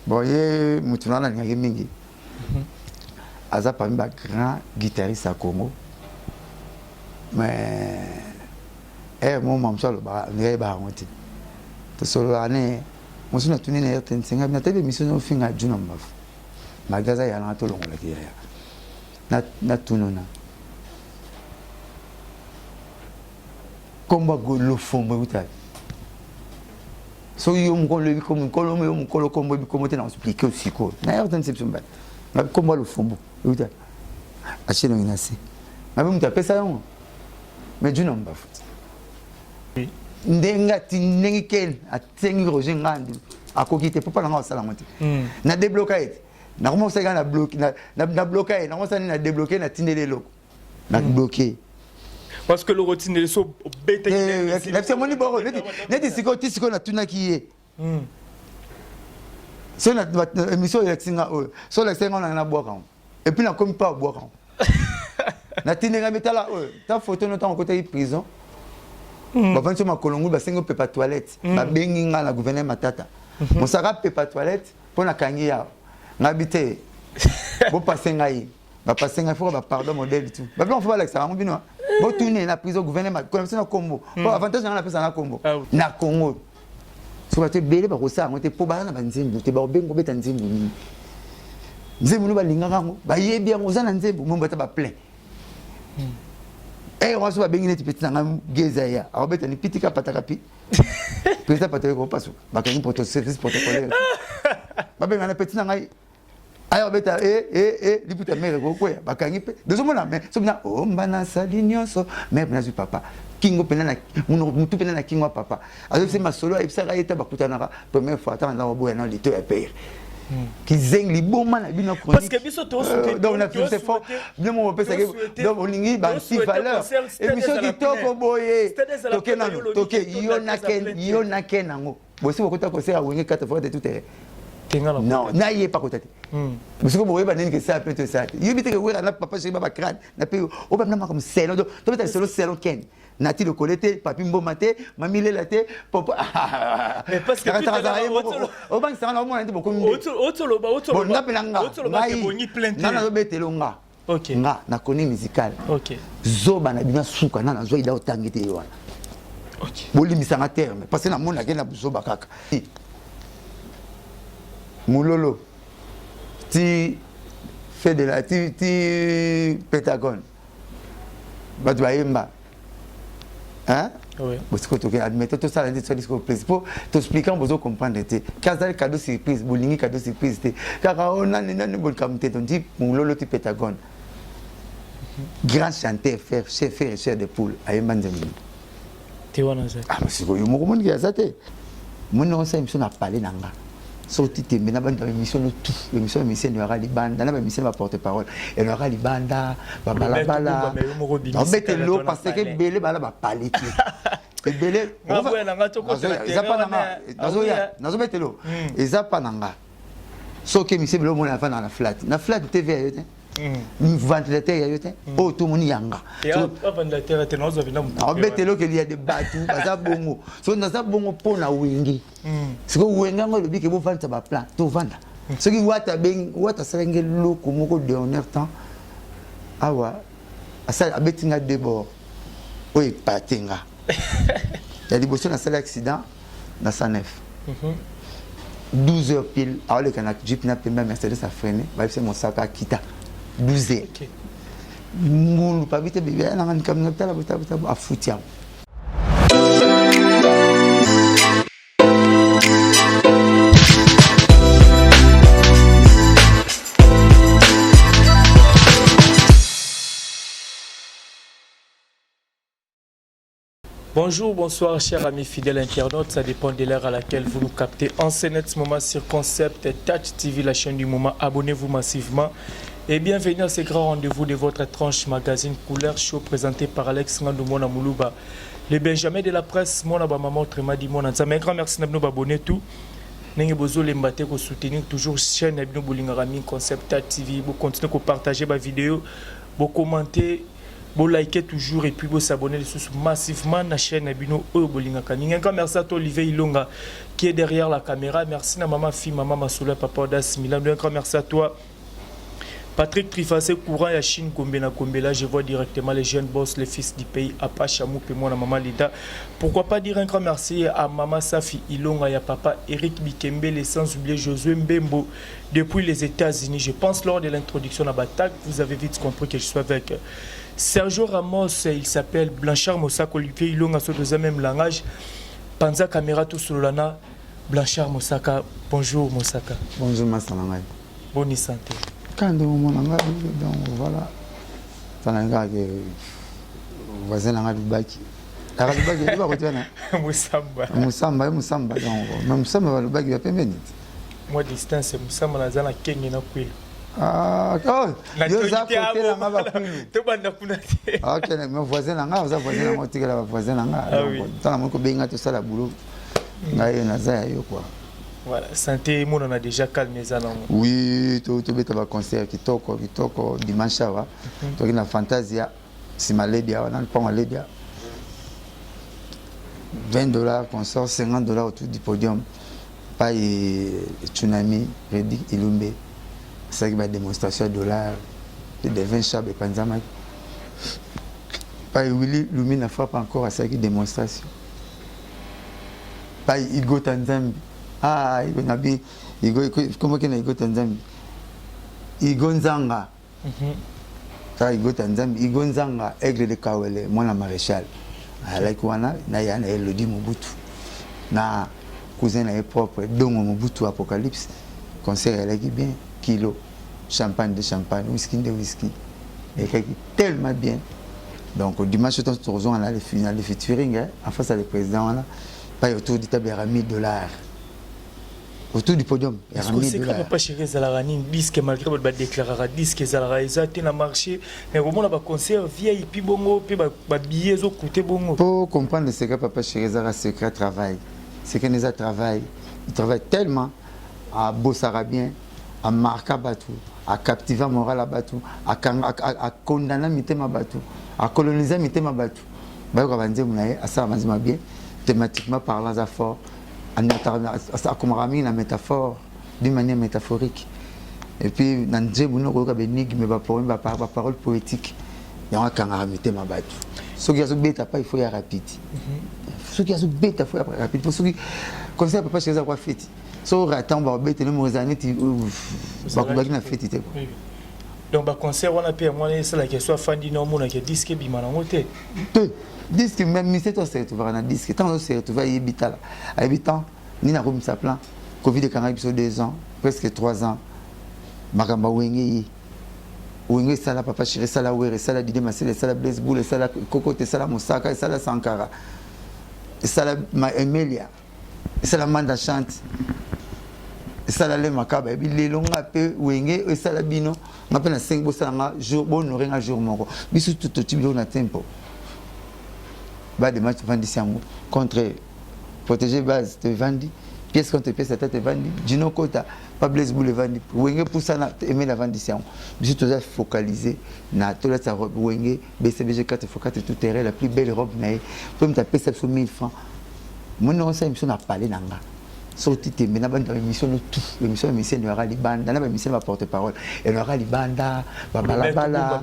Bon, il y a un mingi. Aza parmi les grands guitaristes à Congo. Mais mon maman solo ba ngai ba honte. To solo ane mo suna tuni na yete nsinga na tebe mission finga juna mbafu. Magaza ya na to longola ki ya. Na tunona. Komba go lo fombo utali. So yo mko le comme mko yo mko lo kombo bi komote na expliquer aussi ko. Na yete nsinga mba. Na komba lo fombo utali. Achino inasi. Na bimu tapesa yo. Mais juna mbafu. Ndenga tinengi ken atengi roje ngandu akokite papa nga osala monte na débloquer na comment ça na bloquer na bloquer na comment ça na débloquer na tindele loko na bloquer parce que le routine est so bête na c'est moni boro net siko na tuna kiye so na émission élection so l'élection na boka et puis na comme pas boka na tinenga metala ta photo no ta côté prison. Bah, quand ma colongo, bah, c'est un peu pas toilette. Bah, benginga la gouverneur matata. Mon sara peu pas toilette pour la kangia. N'habiter. Bon passer ngai. Bah, passer ngai faut bah pardon modèle tout. Bah, on faut pas l'extra. On vient. Bon tourner la prison gouverneur mat. Comme ça na Congo. Bon avantage on a fait ça na Congo. Na Congo. So ba te belé ba rosa, on te po ba na banzembu, te ba bengo beta nzembu. Nzembu no ba linga kango. Ba yebi ya rosa na nzembu, mo bata ba plein. Eh, on va bien petit dans Gezaya. Alors, ben, ni petit capatakapi. Président Patel, on passe. Bakani pour service protocolaire. Bah, ben, on a petit dans alors, ben, li puta mère, quoi. Bakani, deux hommes là, mais, ça, oh, mbana salignoso, mais, bien sûr, papa. Kingo penana, mon tout penana kingo papa. Alors, c'est ma solo, et ça, il était bakutanara, première fois, attends, on a beau, non, il te paye. Qui zeng li bon man bino parce que biso to souhaiter donc on a fait fort bien mon père ça donc on lingi ba si valeur et biso qui toko boye toke na toke yo na ken nango bosi bokota ko ser wenge 4 fois de tout est non na yé pas côté biso boye ba nini que ça peut être ça yo bité que wera na papa chez baba crâne na pe o ba na comme selo donc to bita selo selo ken nati le collecté papi mbomate mamile laté papa mais parce que au banque ça on a beaucoup autre na pelanga na betelo nga OK nga na koni musical OK zoba na bina suka na zo ida otangite wana OK bolimisa na terme parce que na mona ke na zoba kaka mulolo ti fait de la ti Pentagone ba yemba. Hein? Oui. Parce que tu admettez tout ça, la discours principal, tu expliques, on peut comprendre. Quand ça cadeau surprise, boulingi cadeau surprise, car on a une bonne qualité, on dit, mon lolo tu Pentagone. Grand chanteur, chef et chef de poule, à Emanzemi. Tu vois, non, ça. Ah, mais c'est quoi, il y a beaucoup de monde qui a ça. Moi, non, ça, il a parlé d'anga. Sorti te mena banda émission no tout émission il y aura les bandes dans émission va porter parole il y aura les bandes bala bala on met l'eau parce que belé bala ba parler et belé on va ils a pas nanga nazo mettre l'eau ils a pas nanga so que monsieur belé mon enfant dans la flat TV ventilateur yote oh tout mon yanga ventilateur te nazo vina on met l'eau qu'il y a des bateaux ça bongo so na ça bongo pona wingi c'est que wenga ngo lobi ke bo vanta ba plan to vanda ce qui wata ben wata serenge loko moko dernier temps awa asa abetinga debord oui patinga ya liboso na sala accident na sanef 12h pile alors le canal jeep na pe même Mercedes a freiné va c'est mon sac à kita 12h OK ngulu pa vite bébé na ngani kam na tala bota a futiam. Bonjour, bonsoir, chers amis fidèles internautes. Ça dépend de l'heure à laquelle vous nous captez. En ce moment sur Concept Touch TV, la chaîne du moment. Abonnez-vous massivement et bienvenue à ce grand rendez-vous de votre tranche magazine Couleur Show présenté par Alex Ngandoumona Moulouba. Le Benjamin de la presse, mon maman Trémadi, mon ansam. Un grand merci de nous abonner tout. N'ayez besoin de m'attaquer pour soutenir toujours chaîne Abino Boulingarami Concept Touch TV. Vous continuez à partager ma vidéo, vous commenter. Vous likez toujours et puis vous abonnez massivement à la chaîne Abino Obolingaka. Merci à toi Olivier Ilonga qui est derrière la caméra. Merci à maman fille, maman Masoula, papa Das Milan. Merci à toi Patrick Trifassé, courant à Chine, Kombena Kombela. Je vois directement les jeunes boss, les fils du pays, Apachamou, et moi, maman Lida. Pourquoi pas dire un grand merci à maman Safi Ilonga et à papa Eric Bikembe, sans oublier Josué Mbembo depuis les États-Unis. Je pense lors de l'introduction à Batak, vous avez vite compris que je suis avec Sergio Ramos, il s'appelle Blanchard Mosaka, Olivier Ilonga, sur le même langage. Panza Kamera Tosolana, Blanchard Mosaka. Bonjour Mosaka. Bonjour Massanangay. Bonne santé. Quand on a donc voilà, ça n'a pas que voisin n'a pas de bac. La bac est pas retourné. Moussamba, donc Moussamba le bac il va pas venir. Moi distance Moussamba na zana Kenya na kweli. Ah, yo za côté la ngaba kweli. To banda kuna te. OK, mais voisin n'a pas, voisin n'a pas tika la voisin n'a pas. Tant mon ko benga to sala boulot. Ngai na za yo quoi. Voilà, santé, moi on a déjà calmé ça. Oui, tu as un concert qui toque dimanche. Tu as une fantasia, c'est ma lady, on a pas ma lady. $20, concert, $50 autour du podium. Pas tsunami, Redi, Ilumbe. C'est une démonstration de dollars, de 20 chambres et Panzama. Pas Willy Lumina frappe encore à cette démonstration. Pas Igo Tanzambi. Ah, comment qu'il y a Igo Tanzambi? Igo Nzanga. Igo Tanzambi, Igo Nzanga, aigle de Kawele, moi la maréchal. Alaikwana, na yana Elodie Mobutu. Na cousin na propre, Dongo Mobutu Apocalypse. Concert elle bien, kilo, champagne de champagne, whisky de whisky. Et tellement bien. Donc dimanche, on a le featuring, en face à le président, pas autour du table, il y a $1000. Autour du podium, il y a $1000. Est-ce que pas chérie Zalarani, disque malgré votre déclaration, disque Zalarani, a marché, mais au moment où on concert, VIP bongo, puis billets au côté bongo. Pour comprendre le secret, papa chérie Zara, secret travail. C'est que nous travaillons. Il travaille tellement à bosser bien, à marquer Batou, à captiver moral à Batou, à condamner Mitema Batou, à coloniser Mitema Batou. À ça, bien, thématiquement parlant, à fort. Comme Rami, la métaphore, d'une manière métaphorique. Et puis, dans le jeu, nous avons des paroles poétiques. Il y a un canard ma batte. Ceux qui ont bêta, il faut y aller rapide. Ceux qui ont bêta, il faut y aller rapide. Pour ceux qui conseillent papa chez eux, quoi fait. Ceux qui attendent, bêta, nous avons années, na fait. Donc, le concert, on a pu avoir ça, qui soit fan d'un monde qui disque bimanangote. Disque même si tu se retrouves dans un disque, tant que tu se retrouves à Yébita, à Yébita, ni na Rome sa plan, Covid de Canaries sur 2 ans, presque 3 ans, Magamba Wenge, Wenge Sala, Papa Chéri Sala, Were, Sala Dide Massé, Sala Blaise Boule, Sala Cocote, Sala Moussaka, Sala Sankara, Sala Emelia, Sala Manda Chante, Sala Le Makaba, et puis les longs appels Wenge, et Sala Bino, on appelle 5 bossanga, jour bon, on a jour moko, bisous tout au type de tempo. Bas de match Vandi Siamou contre protéger base de Vandi, pièce contre pièce à tête de Vandi, Dino Kota, pas Blaise Boule Vandi, Wenge pour ça aimer la Vandi Siamou. Je suis toujours focalisé na toute sa robe Wenge, BCBG 4 x 4 tout terrain, la plus belle robe naïe. Pour me taper ça sur 1000 francs. Mon nom c'est émission n'a parlé nanga. Sorti te mena dans l'émission de tout, l'émission de aura les bandes, dans l'émission va porte-parole, et on aura les bandes, balabala.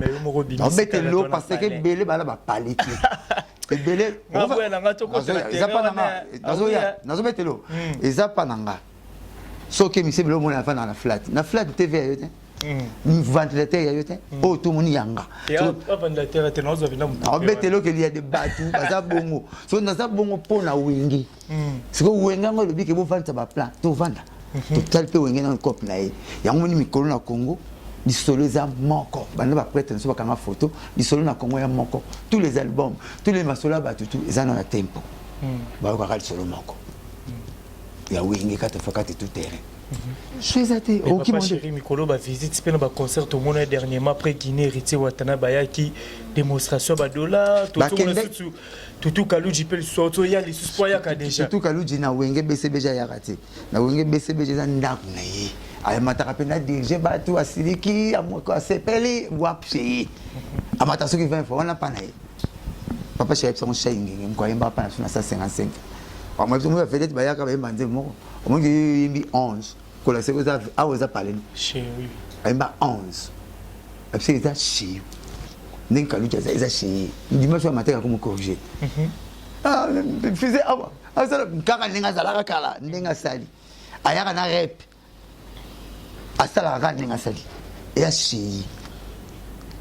On met l'eau parce que belé bala va parler. Belé, nazo mettre l'eau. Ezapa nanga. So que monsieur belo mona fa na flat. Na flat TV yote. Ventilateur yote. Oh tout moni yanga. Et ventilateur était nous avons on mettre l'eau qu'il y a des bateaux, baza bongo. So na za bongo pona wingi. C'est que wenga ngo le bi ke bo vanta ba plan, to vanda. Total pe wenga na cop na ye. Yango moni mikolo na Congo. L'isolo za moko bana ba prêtre nso bakanga photo l'isolo na Congo ya moko tous les albums tous les masola batutu ezana na tempo ba ko kali solo moko ya wingi kata fakati tout terrain choisate oki mon chéri mikolo ba visite pe na ba concert au monde dernièrement après Guinée héritier watana bayaki démonstration ba dollar tout kaluji pe soto ya les suspoya ka déjà tout kaluji na wenge BCBJ ya raté na wenge BCBJ za ndaku na ye ay mataka pe na dirige bato asiliki amoko asepeli wapsi amata soki 20 fois wana pana ye papa chéri son chayingi ngwa yemba pana suna 155 moi je me vedette bayaka bayemba nze moko omongi yimbi 11 kola seko za awoza palen chéri ayemba 11 après ça chéri ndenge kaluja za chéri dimanche matin comme corriger ah faisait awa asala kaka ndenge azalaka kala ndenge asali ayaka na rep asala kaka ndenge asali ya chéri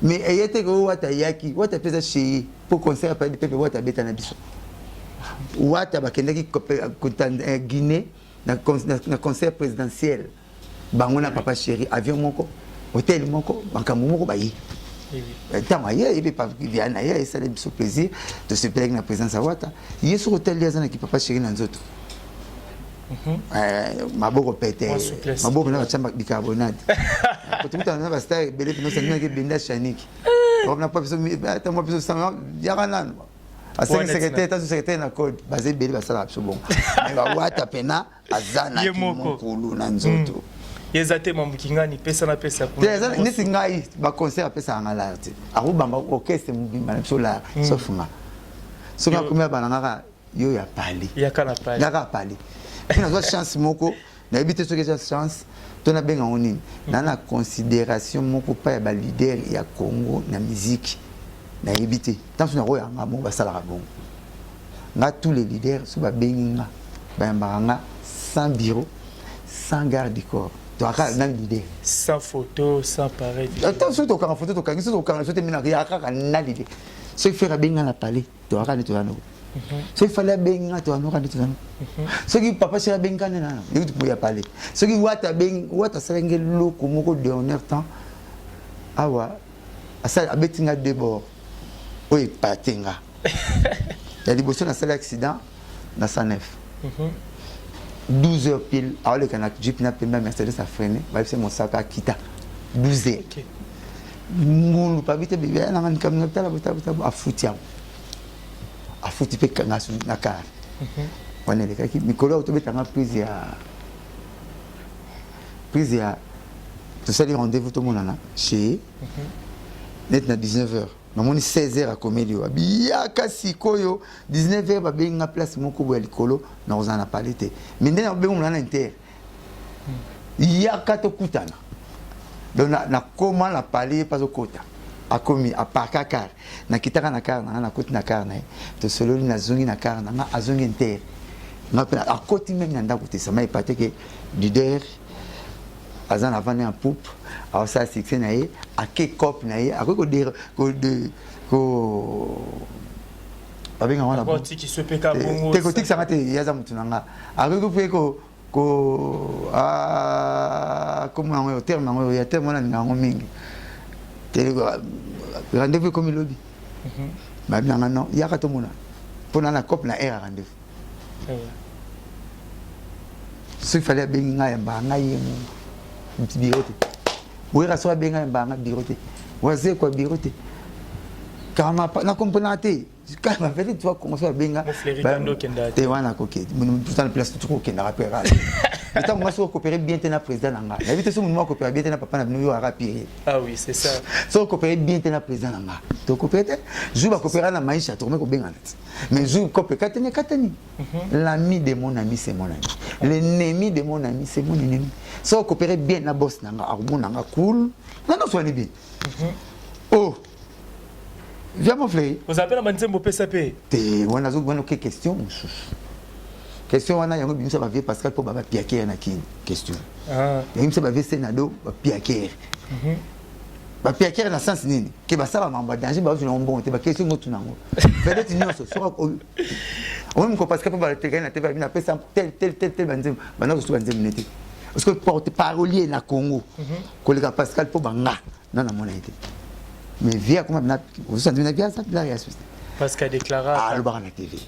mais ayete ko wata yaki wata pesa chéri pour concert pas de pepe wata beta na biso wata bakendaki Guinée na concert présidentiel bangona papa chéri avion moko hôtel moko bankambo moko bayi tant aye et pas bien aye ça le plaisir de se plaindre na présence à wata yesu hôtel les ana ki papa chéri na nzoto maboko pete maboko na chamba bicarbonate potuta na basta bele pino sanina ke benda shaniki on n'a pas besoin attends moi besoin ça yakana a secrétaire na code basé bele basala absolument mais ba wata pena azana ki mokulu na nzoto yezate mamukingani pesa na pesa pour nisi ngai ba concert pesa ngala te akubamba orchestre mbimba na sola sofuma soka kumya bananga yo ya pali yakana pali na zo chance moko na ebité ce que j'ai chance to na benga onini na considération moko pa ya ba leader ya Congo na musique na ebité tant na roya ngamo basala bon na tous les leaders so ba benga ba mbanga sans bureau sans garde du corps to aka na leader sans photo sans pareil attention to ka photo to ka ngiso to ka so te mina ya aka na leader so faire benga na palais to aka ne to ano so il fallait benga to ano kandi to ano so ki papa sera benga na ni to ya palais so ki wata serenge loko moko de honneur temps awa asa abetinga de bord oy patenga ya liboso na sala accident na 109 12h pile awale kana jeep na pemba Mercedes a freiné ba c'est mon sac à kita 12h ngulu pa vite bébé na ngani kamna tala buta a futi pe kana su na car wana le kaki mikolo auto betanga prise ya tout ça les rendez-vous tout mon nana chez net na 19h namoni 16h à Comelio biya kasi koyo 19h ba benga place moko bo ya likolo na ozana palete mais ndena bengo mwana inter ya kato kutana donc na comment la palais pas au kota a komi a parka car na kitaka na car na koti na car na to solo na zungi na car na azungi inter na a koti même na ndako te ça m'a épaté que leader azana vane en poupe alors ça c'est na ye a ke cop na ye a ko dire ko babenga wana bon ti ki se peka bongo te ko tik ça ngate yaza mutu nanga a ko pe ko comme on terme on ya terme na ngango mingi te rendez-vous comme il lobby ba bien non ya ka to mona pona na cop na era rendez-vous ce il fallait benga ya banga yemu birote wera so benga mbanga birote waze kwa birote kama na komponate kama vele tu vas commencer à benga te wana koke tout en place tout kokenda rapera tant moi so coopérer bien tena président nanga la vite so moi coopérer bien tena papa na bino yo rapire ah oui c'est ça so coopérer bien tena président nanga to coopérer je va coopérer na maisha to ko benga mais je coopérer katani l'ami de mon ami c'est mon ami l'ennemi de mon ami c'est mon ennemi so coopérer bien na boss nanga armo nanga cool na no soini bien oh viens mon frère vous appelez à Manzembo PSP te wana zo bwana ke question question wana yango bimisa ba vie Pascal po baba piaker na kin question yango ba vie senado ba piaker ba piaker na sens nini ke ba sala mamba danger ba zo na mbongo te ba question ngotu nango peut-être nyonso so on me ko Pascal po ba te na te ba na pesa tel banzem bana ko so banzem nete parce que porte parolier na Congo ko le Pascal po banga na na mona été mais via comment vous sentez bien ça la réaction parce qu'a déclaré à le bar na TV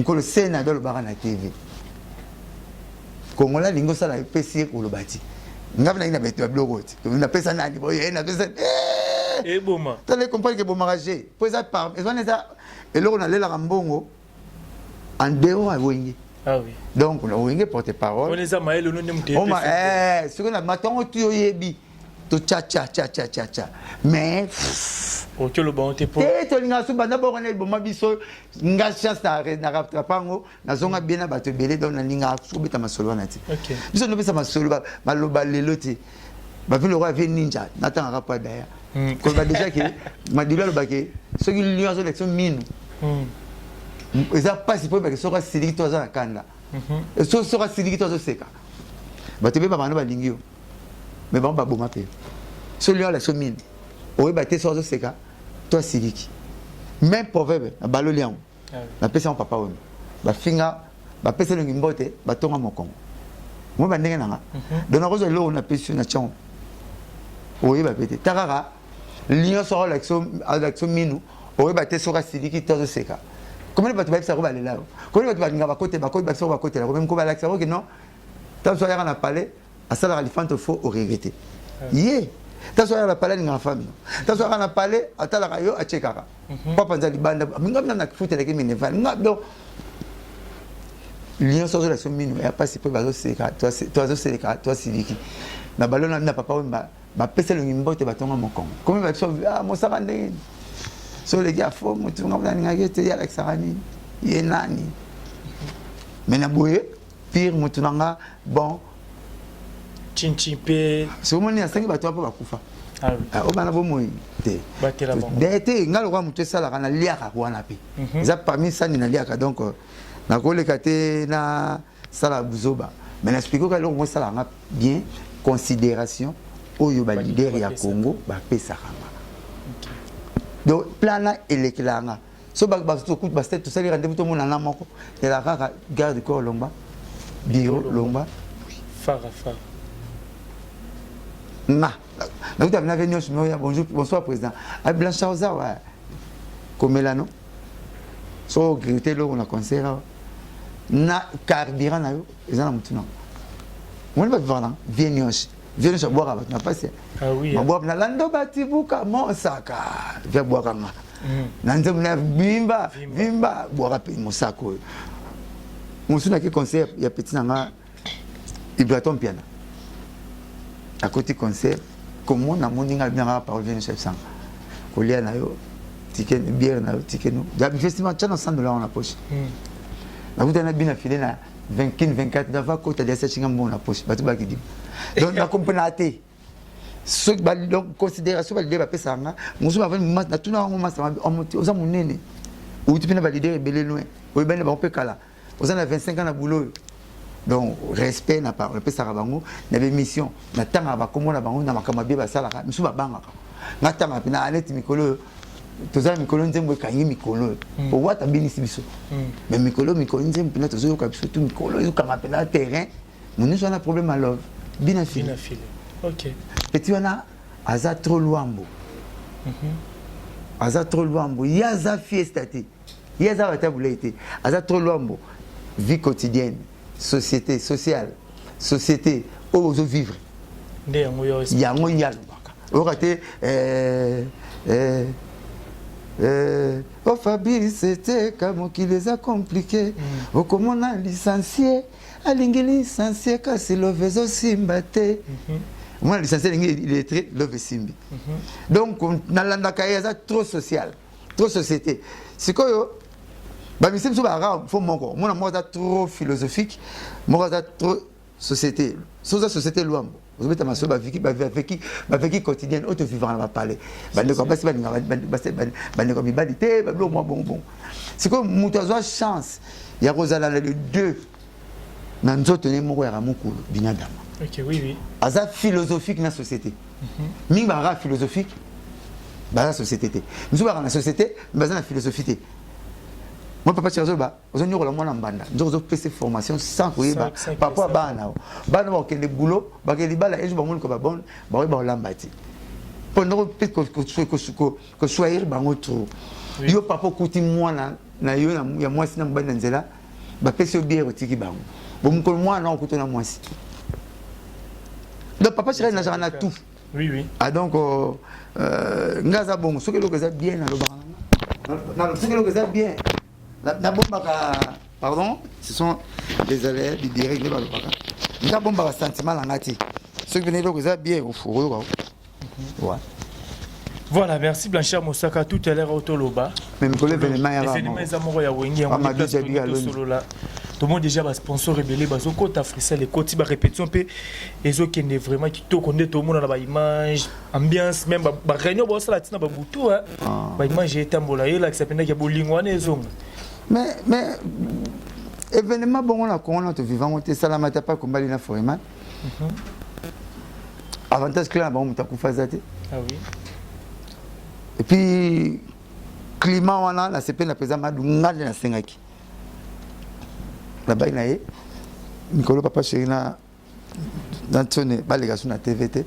ko le Sénat le bar na TV Congo la lingo ça la PC ko le bati ngavna ina beto blogote na pesa nani boye na pesa et boma tu les comprendre que bomarager pour ça par et là on a la rambongo en dehors à Wenge ah oui donc on a Wenge porte-parole on les a maël non ne mte on ce qu'on a maton tu yebi to tcha mais OK le bon t'es pour to linga so banda bo na bon biso nga chance na rattrapango na zonga bien na bato belé donc na linga so beta masolo na ti OK biso no besa masolo ba loba lelo ti ba vile roi ve ninja natanga rapa daya ko ba déjà que ma dilo ba ke so ki lion so lection minu eza pasi po ba ke so ka siliki to za kanda so ka siliki to zo seka bato be ba bana ba lingio mais bon ba boma pe so lion la so minu o ba te so zo seka to siliki même proverbe na balo lion na pesa on papa on ba finga ba pesa le ngimbote ba tonga mokongo mo ba ndenge nanga dona ko zo lo na pesa na chon o ba pete takaka lion so l'action minu o ba te so ka siliki to zo seka comment les bateaux ça va aller là comment les bateaux va côté ba so ba côté là même ko ba l'action que non tant so ya na parler à ça la relifante faut au regretter yé tant so ya na parler na femme tant so ya na parler atala kayo a chekaka papa nzali banda minga na foot avec mine va ngado lion so l'action minu ya pas si peu ba zo seka toi zo seka toi siliki na balona na papa ba pesa le ngimbote batonga mokongo comment va so mo saka ndenge so les gars faut mutu ngabana ngake te ya Alexarani yenani mena boye pire mutu nanga bon chinchipé so moni asengi bato apa bakufa o bana bo moyi te batela bon dete ngalo kwa mutu sala kana liaka kwana pe za parmi ça ni na liaka donc na koleka te na sala buzoba mais n'explique que lo mo sala nga bien considération oyo ba leader ya Congo ba pesa kama donc plana elekelanga so ba to coup ba tout ça les rendez-vous tout monde na moko et la rara garde corps lomba bureau lomba fara na vous avez venu bonjour bonsoir président à Blanchard za wa komelano so grité lo na concert na carburant na yo ezana mutuna on va voir là viens chez boire avec na passé oui ma boire na lando batibuka mon saka viens boire kama na nzemu na bimba boire pe mon sako musuna ki concert ya petit nanga Ibraton piano à côté concert comme on a moninga bien parole viens chef sang kolia na yo ticket bière na yo ticket no ya festival tchana $100 en la poche na vous avez bien filé na 24 d'ava côté de cette chinga na poche batu ba kidi donc na comprenate so ba donc considération ba ba pesa nga musu ba na tuna ngo masa oza munene ou tu pena ba leader belé loin o ben ba pe kala oza na 25 ans na boulot donc respect na parole pesa bango na be mission na tanga ba komona bango na makama be ba sala musu ba banga na tanga pena aleti mikolo toza mikolo nzembo kangi mikolo o wata binisi biso mais mikolo nzembo pena tozo ka biso tout mikolo yo kama pena terrain moni so na problème à love bien filé OK petit wana aza trop loambo aza trop loambo yaza fiesta te yaza batabulete aza trop loambo vie quotidienne société sociale société ozo vivre yango yalobaka okate oh Fabrice c'était comme qui les a compliqués au comment on a licencié alingi licencié kasi lovezo simbate moi licencié il est très love simbi donc nalanda kayaza trop social trop société c'est quoi ba misim so ba faut moko mona moi trop philosophique moi trop société soza société loambo vous mettez ma so ba viki quotidienne auto vivant va parler ba ne ko ba ne ko bibalité ba bon c'est comme mutazo chance ya rozala le deux na nzoto ne moko ya mukulu binadama OK oui aza philosophique na société mingi ba philosophique ba la société te nous ba na société ba na philosophie te moi papa Chirazo ba ozonyo ko la mwana mbanda nzozo pese formation sans koyeba papa bana ba ke le boulot ba ke libala et je ba mon ko ba bon ba lambati pendant que choisir ba ngotro yo papa kuti mwana na yo ya mwasi na mbanda nzela ba pese bière otiki bango bon ko mwana okuto na mwasi donc papa Chirazo na jana tout oui ah donc ngaza bon ce que le ça bien na lo ba na ce que le ça bien na bomba pardon ce sont les aléas des règles balobaka na bomba sentiment la ngati ce que venez le ça bien au fourreau Ouais. Voilà, merci Blanchard Moussaka. Tout à l'heure, Autoloba. Même pour l'événement, il y a l'événement, il y a tout le monde déjà va sponsor rebelle, bazo côte africaine, les côtes ba répétition pe ezo qui est vraiment qui to connaît tout le monde dans la image, ambiance même ba réunion ba ça la tina ba butu hein. Ba image est tambola et là que ça penda que bolingwane ezo. Mais événement bon on a te vivant on te salama ta pas combat na foreman. Avantage que là ba on ta kufazate. Ah oui. Et puis climat on a la CP na pesa madu ngale na sengaki. Là-bas, il y a Nicolas Papa Chérina dans sur la TVT.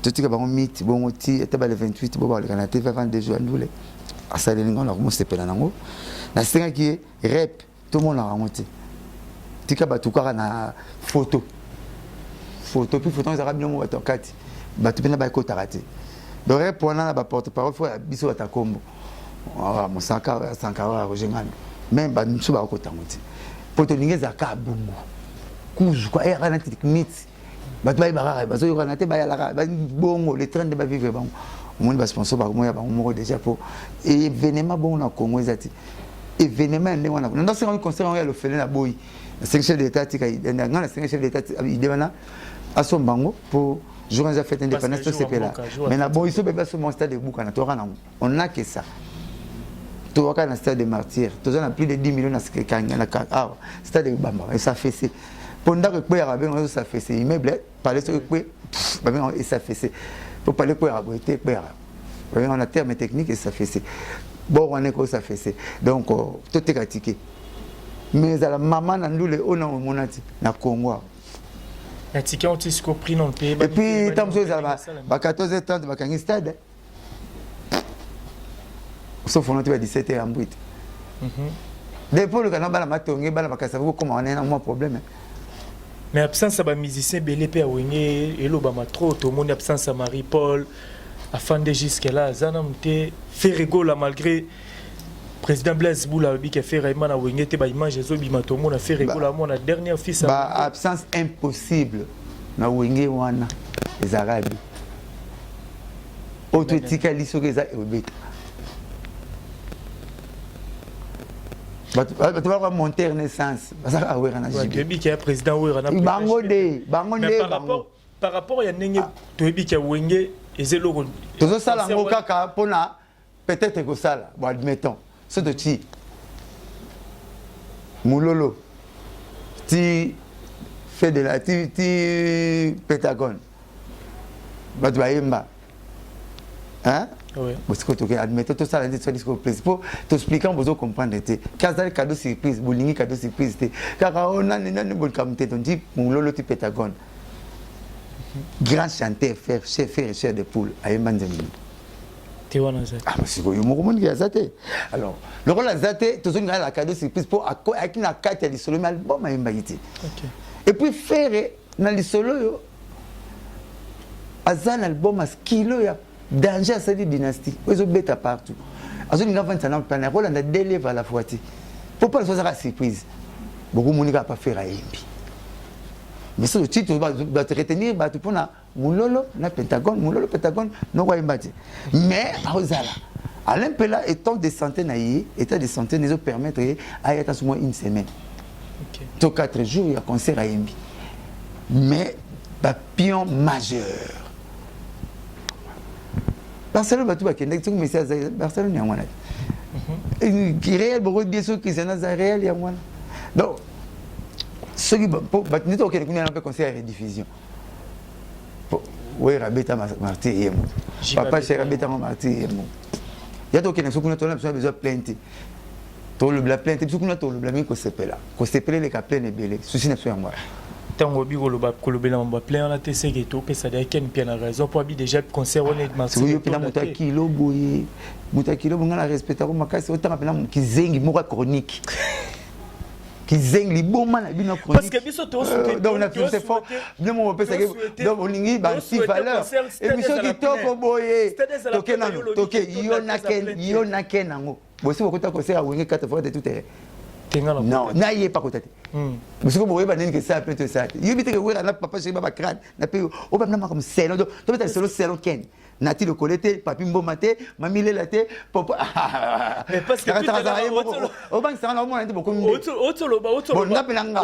Tout ce qui est mythe, bon, il était le 28, bon, il y a TV avant 2 jours. À ça, les gens ont commencé à faire la scène qui est rep, tout le monde a remonté. Tu as tout une photo. Photo, puis photo, ils ont bien monté. Tu peux pas écouter raté. Donc, rep, on a la porte-parole, il faut biso à ta combo. Mon Sankara, Roger Man. Même, nous sommes à côté. Pour te dire que c'est bongo, couche quoi, et rien de mythe. Bah tu vas y barrer, bah tu vas y rentrer, bah y aller, bongo, les trains de bah vivre bon. Au moins bah sponsor bah moi y a bah on déjà pour événement bon na Congo ezati. Événement ndé wana. Dans ce concert on y a le félin na boy. Le chef d'État tika dans la chef d'État il devana à son bango pour jour de fête indépendance tout c'est là. Mais na boy so bébé sur mon stade de Bouka na tora na on a que ça. Tu vois qu'à un stade de martyrs, tu as plus de 10 millions de stade de Bamba, et ça fait c'est. Pendant que tu as ça fait c'est immeuble, parler sur le et ça fait c'est. Pour parler de on a terme technique et ça fait c'est. Bon, on est quoi ça fait c'est. Donc, tout est critiqué. Mais la maman, nous les on a mon na Congo. La ticket on t'y compris non pays. Et puis, tant que ça va, 14 h 30 va gagner stade. Sauf on a 17h en brut. Depuis le canal, la matongue, la macassavo, comment on a un problème. Mais absence à musicien belé pe awengé et l'obama trop tout le monde absence à Marie-Paul afin de jusqu'à là zanamte fait rigolo malgré président Blaise Boula qui a fait Raymond awengé te ba image zo bima tout le monde a fait rigolo mon dernier fils bah absence impossible na wengé wana les arabes auto tikali so que ça obeta. Tu vas monter Renaissance. Par rapport à Nenge, tu es Wenge et Zelo. Tu as ça peut-être que ça, admettons. Ce de ti. Moulolo. Tu fais de la Pentagone. Tu vas hein? Oui. Parce que tu admettons tout ça, la discours principal, tu expliques, on peut comprendre. Quand ça cadeau surprise, boulingi cadeau surprise, car on a une bonne qualité, on dit, mon lolo tu Pentagone. Grand chanteur, chef et chef de poule, à Emanzemi. Ah, mais c'est quoi, il y a un qui a zaté. Alors, le rôle a zaté, tu as la cadeau surprise pour avec une carte de solo, mais album à Embaïti. Et puis faire dans les solos, un album à skilo, danger à cette dynastie. Ils ont bêta partout. Ils ont fait un plan, on a délivre à la fois. Pourquoi les choses sont surprise? Beaucoup de gens ne pas faire à Embi. Mais ce titre, tu vas te retenir, tu peux Moulolo, na Pentagone, Moulolo, Pentagone, non, mais à l'impéla, étant de santé, état de santé, nous permettre à être à moins une semaine. Donc 4 jours, il y a concert à Embi. Mais, papillon majeur. Barcelone va tout à Québec, mais c'est Barcelone, il y a moins. Il réel, beaucoup de choses qui sont réel, il y a moins. Donc, ce qui nous avons un peu conseil à la diffusion. Oui, Rabeta Marty et moi. Papa, c'est Rabeta Marty et moi. Il y a donc une besoin de plainte. Tu as le plainte, tu as le blâme qu'on s'appelle là. Qu'on s'appelle les capitaines et belés. Ceci n'est pas moi. Tango bi goloba kolobela mba plein na tese geto pesa da ken bien la raison pour abi déjà concert on est marché oui puis na muta kilo boye muta kilo bonga la respecter ko makasi autant pena kizengi moko chronique kizengi liboma na bino chronique parce que biso to souhaiter donc on a fait c'est fort bien mon pesa donc on lingi ba si valeur et biso ki toko boye toke na toke yo na ken nango bosi ko ta concert a wingi 4 fois de tout terrain Non, na yé pas côté. Parce que vous voyez que ça peut être ça. Il évite que vous avez papa chez baba crâne, na pe o ba na comme selo. Donc tu peux selo selo ken. Nati le colleté, papi mbomate, mami le laté, papa. Mais parce que au banc ça na mo na beaucoup. Bon na pelanga.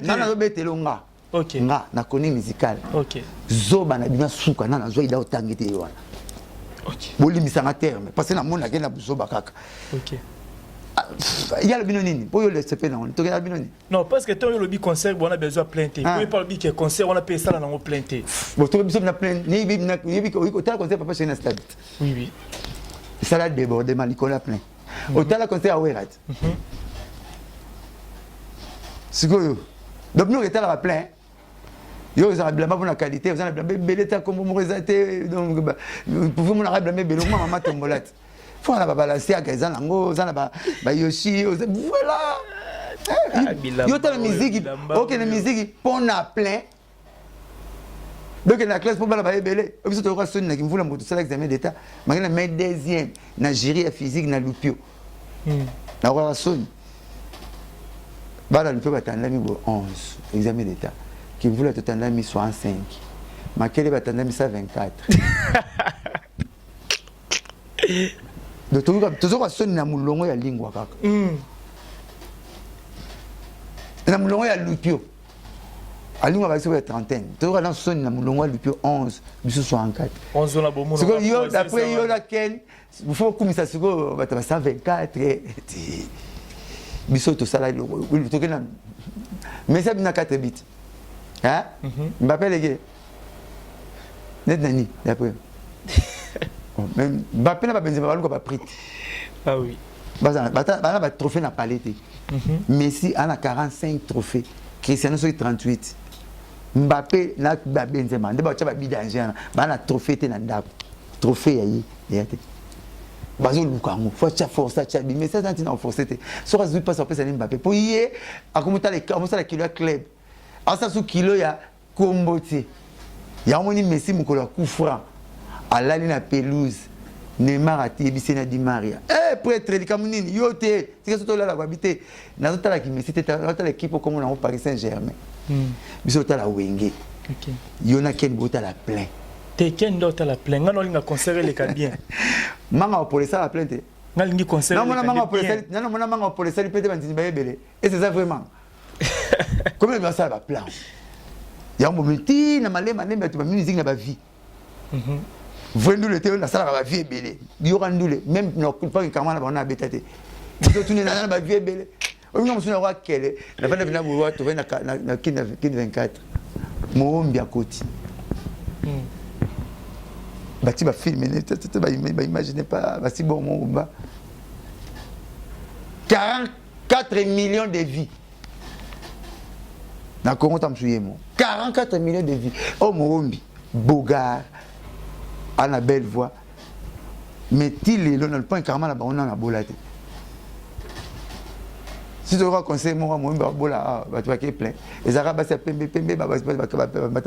Na na betelo nga. OK. Nga na koni musical. OK. Zoba na bina suka na zo ida otangete wana. OK. Bolimisanga terme parce que na mona ke na zoba kaka. OK. Il y a le binonini. Pour le CP non, tu regardes le binonini. Non, parce que toi le concert on a besoin de plainter. Pour parler que concert on a payé ça dans on plainter. Bon, tu besoin de plaindre. Ni bi concert papa chez na stade. Oui oui. Ça là débordement Nicolas plein. Autant la concert à Ouerat. C'est quoi? Donc nous était là plein. Yo ils ont blâmé pour la qualité, ils ont blâmé beleta comme vous résulté donc pour vous on a blâmé beloma maman tombolate. Faut on a balancer à Gaza nango, ça ba Yoshi, voilà. Yo ta la musique, OK la musique pour na plein. Donc la classe pour ba belé, vous êtes au sonne qui vous la moto ça l'examen d'état. Magana mais deuxième na gérie physique na lupio. Na wa sonne. Ba la lupio batanda mi 11 examen d'état. Qui voulait tout en mis 65. Ma quelle va t'en mis 24. Donc toujours à sonner na mulongo ya lingua kaka. Na mulongo ya lupio. A lingua va ser trentaine. Toujours à sonner na mulongo ya lupio 11 biso 64. 11 na bomo. C'est yo d'après yo la ken, il faut comme ça se go va 124 biso to sala le to kena. Mais ça bina 4 bits. Hein? Mbappé les gars. Net nani d'après. Même Mbappé n'a pas Benzema pas pris. Ah oui. Bah trophée n'a pas été. Messi a 45 trophées. Cristiano sur 38. Mbappé n'a pas Benzema. D'abord tu vas bidanger. Bah na trophée te na ndako. Trophée yayi. Yate. Bazo lukango. Faut tu forcer tu mais ça tu n'as forcé te. Sur azui pas sur place Mbappé. Pour hier à comment la kilo club. Asa su kilo ya Komboti. Ya moni Messi mukolo kufra. Alali na pelouse. Neymar a tébissé na Di Maria. Prêtre likamunini yote. C'est que tout là la habité. Na tota la ki Messi tete na tota l'équipe comme on a au Paris Saint-Germain. Biso tota la wenge. OK. Yona ken bota la plein. Te ken dota la plein. Ngano linga conserver les cas bien. Manga pour ça la plainte. Ngalingi conserver. Non manga pour ça. Non manga pour ça peut-être bandini ba yebele. Et c'est ça vraiment. Comment il va ça va plan. Il y a un moment na malema nemba tu ba musique na ba vie. Vendu le théo na sala ba vie belé. Yorandule même no pas que kamana ba na betate. Tu tourner na ba vie belé. On nous na wa kele. Na bana bina bo to na kin 24. Moombi akoti. Bati ba filmer ba imaginer pas ba si bon mon ba. 44 millions de vies. Na Congo tamsuyemo 44 millions de vies. Oh Moombi, Bogar, à la belle voix. Mais il est le point carrément là-bas, on a la bolade. Si tu vois conseil moi Moombi bola tu vas qui plein. Les arabes c'est pembe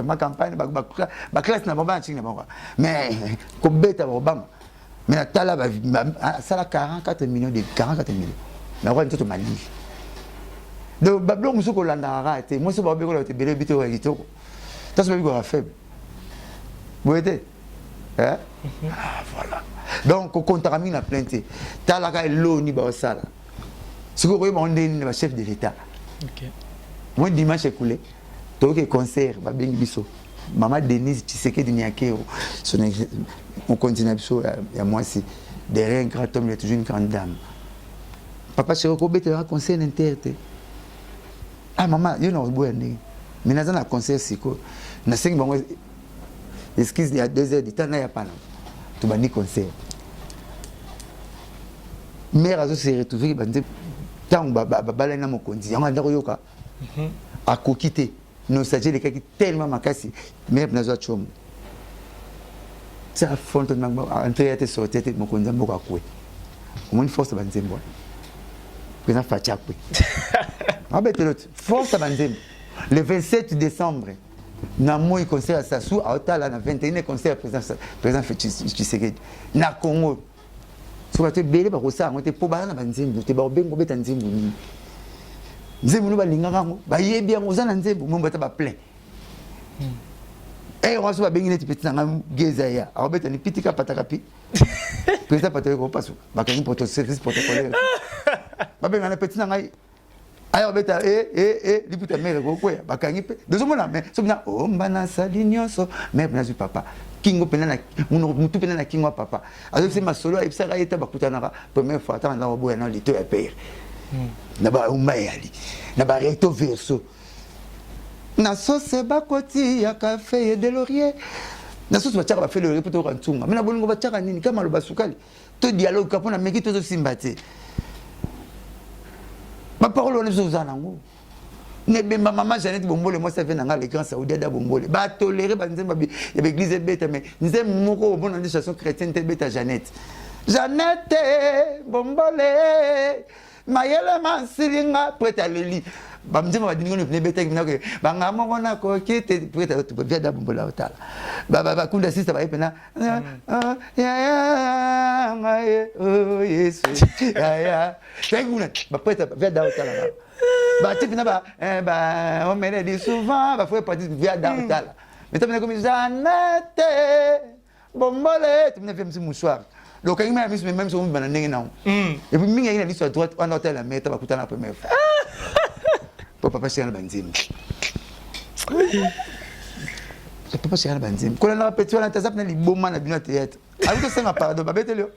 ma campagne ba classe na baba nchini na mais ko beta Obama. Mais la tala ça la 44 millions de 44 millions. Na quoi tout Mali. Donc bablo muso ko landa arate moi so babé ko la te belé bité wa kitoko tas babé ko faible vous êtes hein voilà donc ko contamine na plainte tala ka loni ba sala ce ko ko monde ni chef de l'état. OK moi dimanche écoulé donc concert ba bengi biso maman Denise Tshisekedi Nyakero on continue biso ya moi c'est derrière un grand homme il y a toujours une grande dame papa chéri ko bete un concert interne. Ah maman, il y a un bout de mais dans un concert siko na 5 bango excuse il y a 2 heures du temps na ya pas tu vas ni concert mère azo se retrouver bande tant bala na mokonzi yanga ndako yoka a kokité no saje les kaki tellement makasi mère nazo chom ça fonte na entrer te sortir te mokonzi mboka kwe comment une force banzembo présent fachakwe. Ah ben force banzembo le 27 décembre na moi concert à Sassou à Otala na 21e concert président Tshisekedi na Congo soki te belé bakosala yango te mpo bana na banzembo te baobenga obeta nzembo nini nzembo no balingaka yango bayebi yango oza na nzembo mombo ata baplein oyo so babengi neti peti na nga geza ya akobeta ni pitika pataka pi président pataka kopasu bakangi service protocolaire babenga na peti na ngai aya obeta liputa mere kokwea bakangi pe dozomona me so bina mbana sali nyonso me nazwi papa kingo pena na mutu pena na kingo papa azofisi masolo ayebisaka ye ta bakutanaka première fois atanga ndango boya na lito ya père na baumbayali na barecto verso na sauce bakoti ya café de laurier na sauce bachaka bafait le repoto ka ntunga mina bolingo bachaka nini kama lo basukali to dialogue kapona meki to simba te ba parole on est nango ne bemba mama Jeannette Bombole moi ça fait nanga le grand saoudien da Bombole ba tolérer ba nzemba ya église beta mais nzemba moko bon dans des chansons chrétiennes te beta Jeannette Bombole mayela mansilinga preta leli bamzema badingo ne beta kina ke banga moko na ko kete preta to via da Bombola otala ba kunda sister ba ipena ya ngaye oh yesu ya tenguna ba preta via da otala ba tipina ba on me dit souvent ba faut partir via da otala mais tamene comme Jeannette Bombole tu me fais un petit mouchoir donc quand il m'a mis même sur une banane non et puis mingi ina liso à droite on hôtel la meta ba kutana première fois papa c'est un banzim papa c'est un banzim quand on a petit on a tazap na liboma na bino théâtre avec ça na pardon ba betelio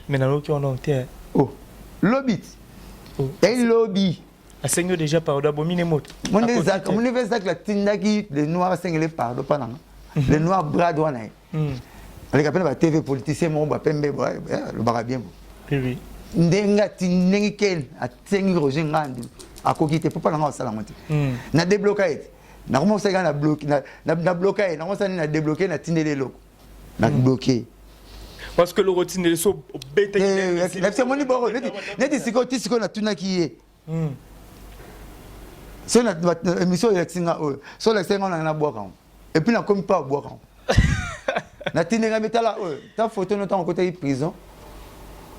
mais na loki on a été oh lobit et lobby a seigneur déjà pardon bomine moto mon université la tindaki les noirs sengele pardon pas non les noirs bras droit na avec appel ba TV politicien mo ba pembe le bara bien oui ndenga tinengi ken atengi Roger Ngandu akokite papa na sala monte na débloquer na comment ça na bloquer na bloquer na comment ça na débloquer na tindele loko na bloquer parce que le routine so bête la c'est moni boro neti siko na tunaki ye so na émission Alexinga so Alexinga na boka et puis na comme pas boka na tinenga metala ta photo no ta côté prison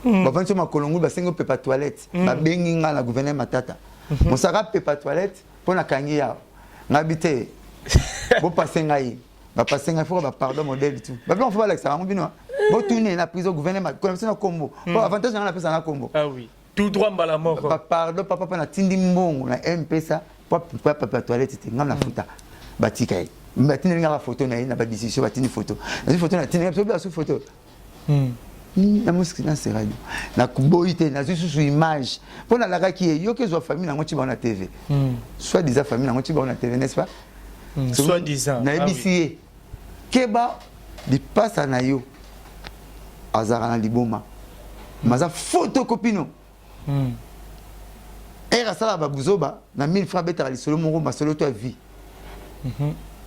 ba vancho makolongu ba sengo pepa toilette ba bengi nga na gouverneur Matata mosaka pepa toilette pona kangi ya ngabite bo pasenga yi ba pasenga faut ba pardon modèle tout ba bien faut ba Alexa mo bino bo tourner na prison gouverneur Matata na kombo po avantage na pesa na kombo ah oui tout droit mbala moko ba pardon papa na tindi mbongo na mpesa papa pepa toilette te ngam na futa batika yi maintenant nga photo na ba décision ba tini photo na photo na tini so photo na musique na c'est radio na kuboite na sous image pour na la qui yo que zo famille na ngoti ba na TV soit des famille na ngoti ba na TV n'est-ce pas soit disant na ABC keba di passa na yo azara na liboma maza photocopie no era sala ba buzoba na 1000 francs beta li solo moko masolo to vie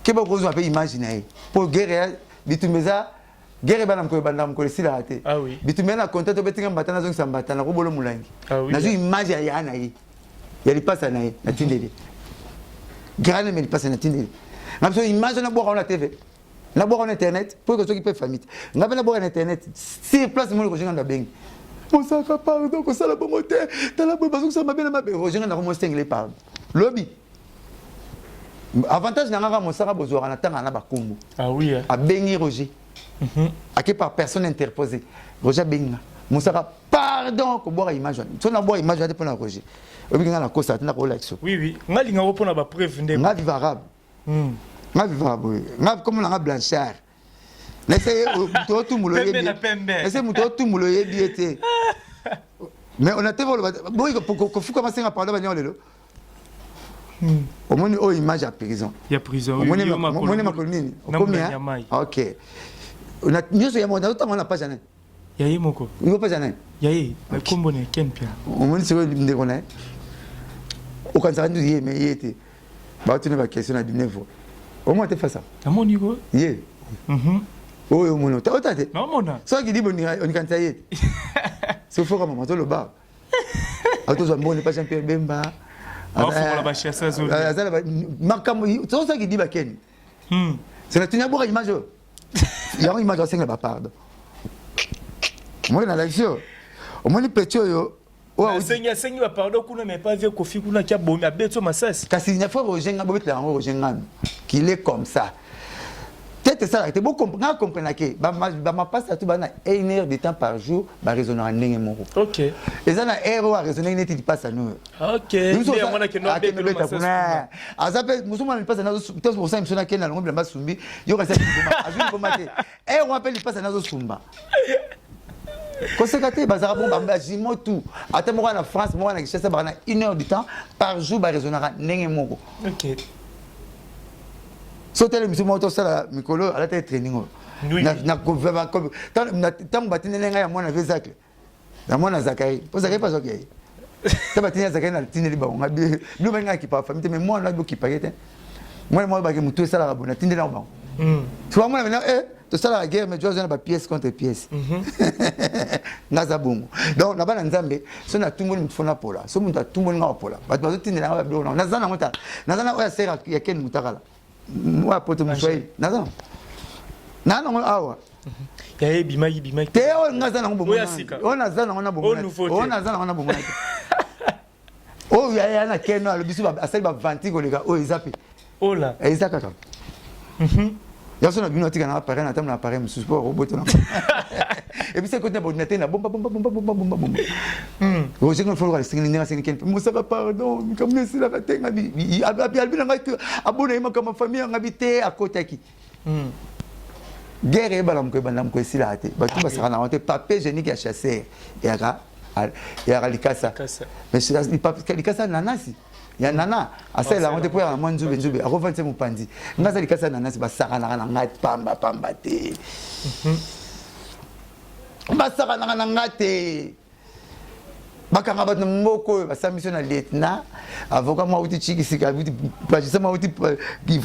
keba ko zo ape imaginer pour guerre bitumeza guerre bana mko banda mko sila ate ah oui bitumena contact obetinga mbatana zo sambatana ko bolo mulangi oui na zo image ya na yi ya li passa na yi na tindeli grande mais li passa na tindeli na so image na boka na TV na boka na internet pour que ceux qui peuvent famille ngabe na boka na internet si place mo ko jinga ndabeng mosaka pardon ko sala bongo te tala bo bazo sa mabena mabe ko jinga na ko mostengele pardon lobby avantage na ngaka mosaka bozora na tanga na bakombo ah oui a bengi Roger à par personne interposée Roger benga mosaka pardon ko boire image so na boire image ate pona Roger obi ngana ko sa tena ko like so oui ngali ngako pona ba preuve ndé nga vivre arabe nga vivre arabe nga comme na Blanchard laissez tout mulo yebi laissez tout mulo yebi été mais on a été bon ko fuka masenga pardon ba nyolelo au moins oh image à prison il y a prison au moins ma colline OK on a nyuso ya moda to na page na ya yi moko ngo page na ya yi na kombo ne ken pia au moins c'est ndé kona o kan sa ndu ye mais yete ba tu ne ba question na 19 fois au moins te fait ça na moni go ye oh yo mono ta otate non mona so ki di boni on kan sa yete c'est fort maman to le ba auto zo mboni pas Jean-Pierre Bemba la bachassa zo makambo to so ki di ba ken c'est la tunya boka image il y a une image à 5 pardon moi na l'action au moins petit yo sengi ba pardon kuna mais pas vieux Kofi kuna qui a bomi abeto masasi kasi il faut rojenga bobetla ngo rojenga qu'il est comme ça. Peut-être ça, tu peux comprendre que ma passe à tout 1 heure de temps par jour, bah raisonner en ndenge moko. OK. Et ça na heure à raisonner neti di passe à nous. OK. Nous on a que non bébé masasi. Azape musuma ni passe na zo tout pour ça imsona ke na longo bla masumbi, yo ka ça azuni komate. On appelle passe na zo sumba. Conséquenté bazara bon bamba jimo tout. Ata mo na France, mo na Kinshasa ba na 1 heure de temps par jour bah raisonner en ndenge moko. OK. So tele misumo to sala mikolo ala te training na tant batine lenga ya mwana vezakle na mwana Zakari po Zakari pas ok ta batine Zakari na tineli ba ngabi lu benga ki pa famille mais moi na bo ki pagete moi ba ke mutu sala ba na tineli ba tu vois moi maintenant to sala la guerre mais tu as ba pièce contre pièce ngaza bongo donc na bana nzambe so na tumboni mutfona pola so muntu tumboni nga pola ba to tineli na ba na zana ngota na zana oya sera ya ken mutakala moi poto mswahili naza nana awa ya bima te o ngaza na ngombo o naza na ngona bombo o naza na ngona bombo o ya na keno alobisu asali ba vantigo leka o izapi ola ezaka ka ya so na bino tika na appareil na tamna appareil mususu po roboto na et puis c'est côté ordinateur na bomba Roger il faut le rester ni na sengi musaka pardon comme ne sila katenga bi albina ngaki abona ima kama famille ngabite akotaki guerre ba la mko banda mko sila ate ba tu basaka na honte papier génique ya chasseur ya likasa mais c'est il papier likasa nanasi ya nana asa la honte pour ya mwanzube akovantse mupandi ngaza likasa nanasi basaka na ngati pamba te basaka na ngate bakanga bat moko basambisi na lieutenant avocat moi uti chiki sika uti pajisa moi uti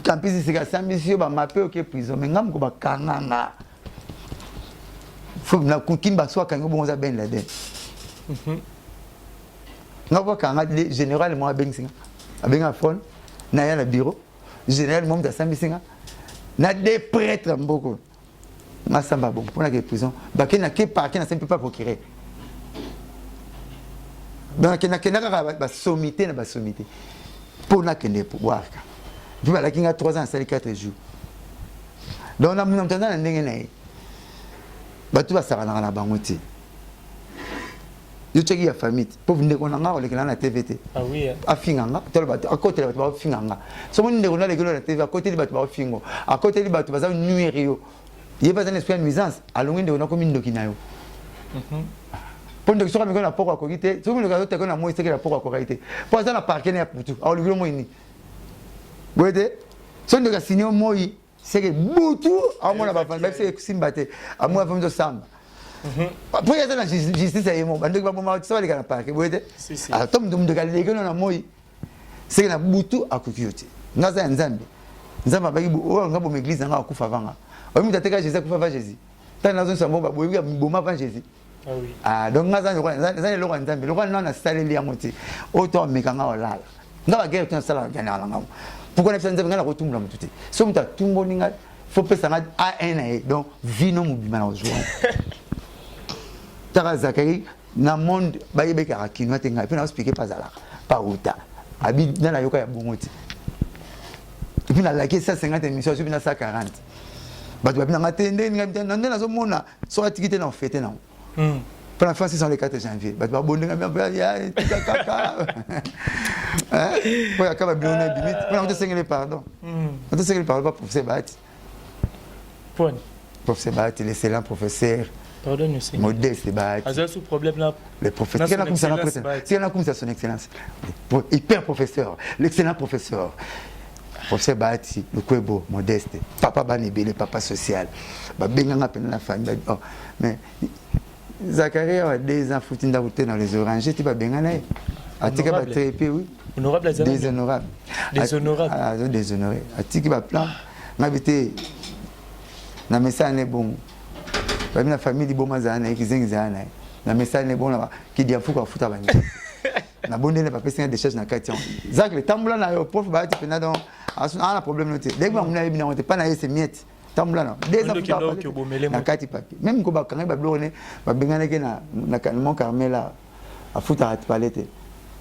campus sika sambisi ba mape OK prison mais ngam ko bakanga faut na kukimba so kango bonza Ben Laden ngabo kanga général moi ben singa abenga phone na ya na bureau général moi ta sambisi na des prêtres mboko masamba bon pour la prison bakena ke parquet na simple pas procurer donc na sommité na sommité pour na kende pouvoir tu vas la kinga 3 ans ça 4 jours donc na mtanda na ndenge nae batu basaka na bangoti yo cheki ya famille pour venir on nga olekela na TVT ah oui afinganga tolo batu à côté batu ba finganga so mo ndeko na lekelo na TV à côté batu ba fingo à côté batu baza nuire yo il pas un esprit de nuisance alongi ndeko na komi ndoki nayo Pondo kisoko mikona poko akogite, so mino kazote kona moi sekela poko akogite. Po za na parquet na putu, a olugilo moi ni. Wede, so ndo ka sinyo moi seke butu, a mona ba fan, ba se simbate, a moi famzo samba. Po ya na justice yemo, bando ba mama so le kana parquet, wede. A tom ndo ka le kona na moi seke na butu akokiote. Ngaza nzambe. Nzamba ba kibu o ngabo m'église nga akufa vanga. O mi tateka Jésus akufa va Jésus. Tana zo sambo ba boyebi boma va Jésus. Ah oui. Ah donc ngaza le roi nzambe le roi na saleli ya moti auto mekanga olala ngaba guerre tuna sala gana ngam pourquoi na nzambe ngala kotumula mututi so muta tumbo ninga faut pesa nga ANA donc vino mubima na ozwa tara Zakari na monde bayebe ka kinwa tenga et puis na expliquer pas ala pas uta abi na la yoka ya bongoti et puis na like 150 émissions sur na 140 batu babina ngatende ngabitana na zo mona so atikite na fete na pour la fin, c'est le 4 janvier. Bah, tu vas bonner un ya kaka. Hein? Pour la cave bien on limite. Pour on te seigneur pardon. On te seigneur pardon pas professeur Bahati. Point. Professeur Bahati, l'excellent professeur. Pardon monsieur. Modeste Bahati. Azal sous problème là. Le professeur. Quel a comme ça la président? Quel a comme ça son excellence? Hyper professeur, l'excellent professeur. Professeur Bahati, le Kwebo, Modeste. Papa Banébé, le papa social. Bah benga peine la famille. Oh, mais Zakari a des enfants dans les oranges, tu vas bien aller. Atika va trépied, oui. Honorable Azar. Déshonorable. Déshonorable. Ah, déshonoré. Atika va plan. N'habiter. Na message n'est bon. Pas la famille di bomazana qui zengzana. Na message n'est bon là. Qui dit fou quoi fouta bani. Na bonne ne pas passer des choses na quartier. Zak le tambula na yo prof ba ti pena donc. A un problème noté. Dès que on a bien on pas na ces miettes. tambula des ans na kati papier même ko ba kanga ba blone ba bengana ke na mon Carmela a futa at palette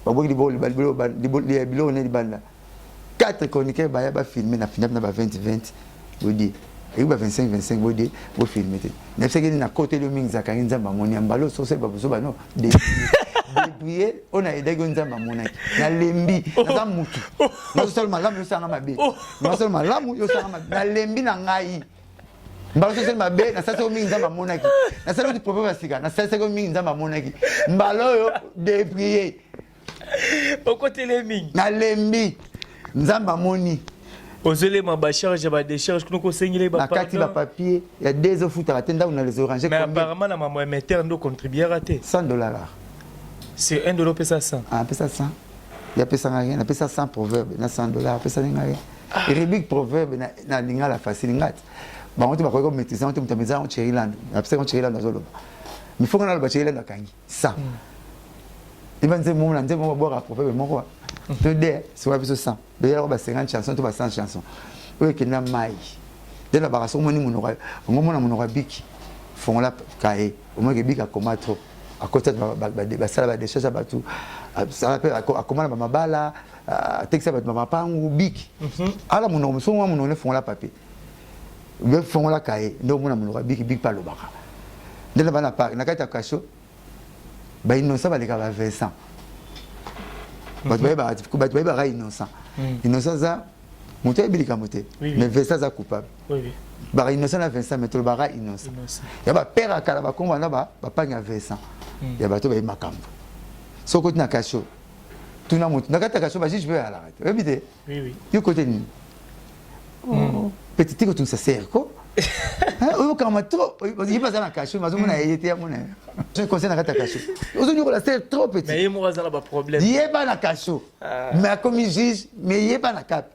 ba bogi di bilone di banda 4 chroniqueurs ba filmer na finap na ba 20 bodi et ba 25 bodi bo filmer te na seke na côté le mingi zakani nzamba moni ambalo so se ba so ba no depuis on a aidé nzamba moni na lembi na mutu na so malamu yo sanga mabe na so malamu yo sanga mabe na lembi na ngai mbalo so mabe na sasa mingi nzamba moni na sasa ko problème sika na sasa ko mingi nzamba moni mbalo yo depuis au côté les mingi na lembi nzamba moni Osele ma charge ba décharge que nous conseiller ba kati ba papier il y a des autres foutre atenda on a les oranges mais apparemment la maman émetteur ndo contribuer raté $100 c'est $1 pesa 100 ah pesa 100 il y a pesa rien pesa 100 proverbe na $100 pesa rien et rubrique proverbe na linga la facile ngat ba on te ba ko maîtriser on te mtameza on Cheriland après on Cheriland azolo mais faut qu'on a ba Cheriland akangi ça il va dire mon là on va boire proverbe mon quoi te de c'est pas 100 d'ailleurs on va 50 chansons tu vas 100 chansons oui qui n'a mai de la baraso moni monora ngomona monora biki font la kae au moins que biki a combattre à côté ba sala ba décharge ba tout ça rappelle à comment ba bala texte ba mama pangu biki ala mono so mono ne font la papier be font la kae ndo mona monora biki pa lo baka de la bana pa na kata kacho ba innocent ba les ka ba Vincent battu ba innocent innocent ça monter bilika monter mais Vincent ça coupable oui ba innocent na Vincent mais to ba innocent ya ba père akala ba komba na ba panya Vincent ya ba to ba makambo so côté na kacho tout na monter na kata kacho ba je vais à la rate oui oui yo côté ni petit que tout ça sert quoi o kama trop il passe na kacho mazo mona yete mona je conseille na kata kacho aujourd'hui on la sert trop petit mais moi ça pas problème il est pas na kacho mais comme il juge mais il est pas na cap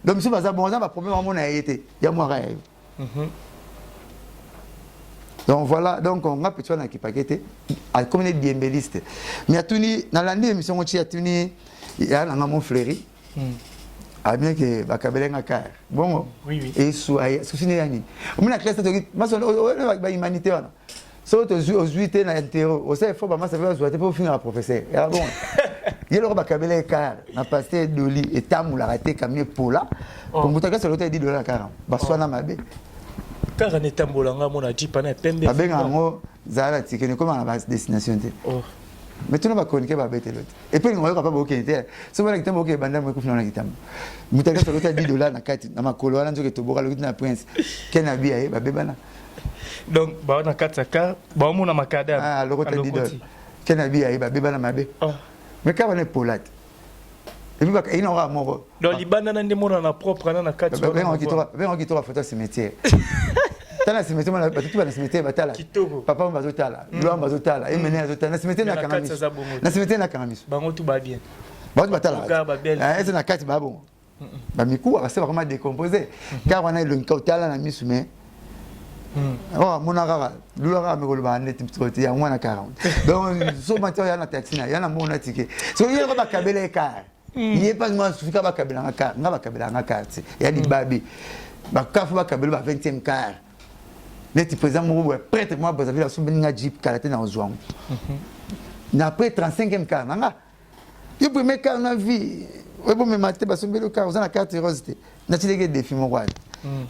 donc si baza bon ça va problème mona yete ya moi ra donc voilà donc on a petit na kipakete a comme des bienbeliste mais atuni na landi émission on a tuni ya na mon fleuri a bien que bakabelenga car bon oui et sous sini yani on a classe to maso ba humanité wana so to ozuité na intero o sai faut ba masa va zoité pour finir professeur ya bon yelo bakabelenga car na passer doli et tamula raté comme pola pour mutaka ça l'autre $10 car ba swana mabe car ne tambolanga mona jipa na pembe abenga ngo zala tikene comme na destination te mais tu n'as pas connu que va bête l'autre et puis on va pas beaucoup était so bana kitambo ke banda mwe kufuna na kitambo mutaka so l'autre $10 na kati na makolo wana nzoke toboka l'autre na prince kena bia ye ba bebana donc ba na kataka ba mo na makada ah l'autre $10 kena bia ye ba bebana mabe mais ka bana polate et puis ba ina ora moko donc libanda na ndemo na propre na kati ben on photo cimetière tala cimetière mona batutu ba cimetière batala papa mbazo tala loa mbazo tala et mena zo tala na cimetière na kanamiso na cimetière na kanamiso bango tout ba bien ba batala c'est na kati ba bon ba miku a c'est vraiment décomposé car on a le tala na misu mais oh mona rara loa me ko ba net petit ya mwana 40 donc so matin ya na taxi na ya na mona ticket so il va kabela car il est pas moi sufika ba kabela na car nga ba kabela na car ya di babi ba kafu ba kabela ba 20e car les président moi prêtre moi vous avez la souvenir jeep kalaté na ozwang na après 35e car nanga le premier car na vie ouais bon me maté ba sombelo car on a carte rosité na tilege défi mo quoi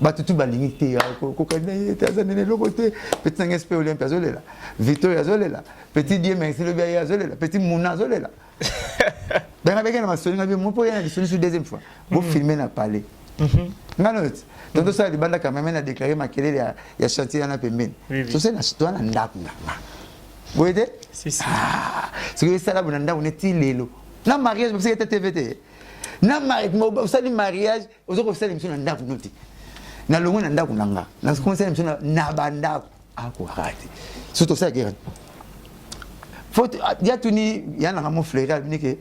ba tutu ba limité ko kadé tazanene le côté petit ngespé olympia zolela victoria zolela petit dieu merci le bien zolela petit mouna zolela ben avec na masoli na mo pour y aller sur deuxième fois vous filmer na palais nganote donc ça les bandes quand même a déclaré makelele ya chantier na pembeni so c'est na chitwa na ndaku na vous voyez si ce que ça là bunda ndaku neti lelo na mariage parce que était TVT na mariage mo ça le mariage aux autres ça l'émission na ndaku noti na longo na ndaku nanga na conseil l'émission na banda ako arrêter surtout ça guerre faut ya tuni ya na mon frère ni que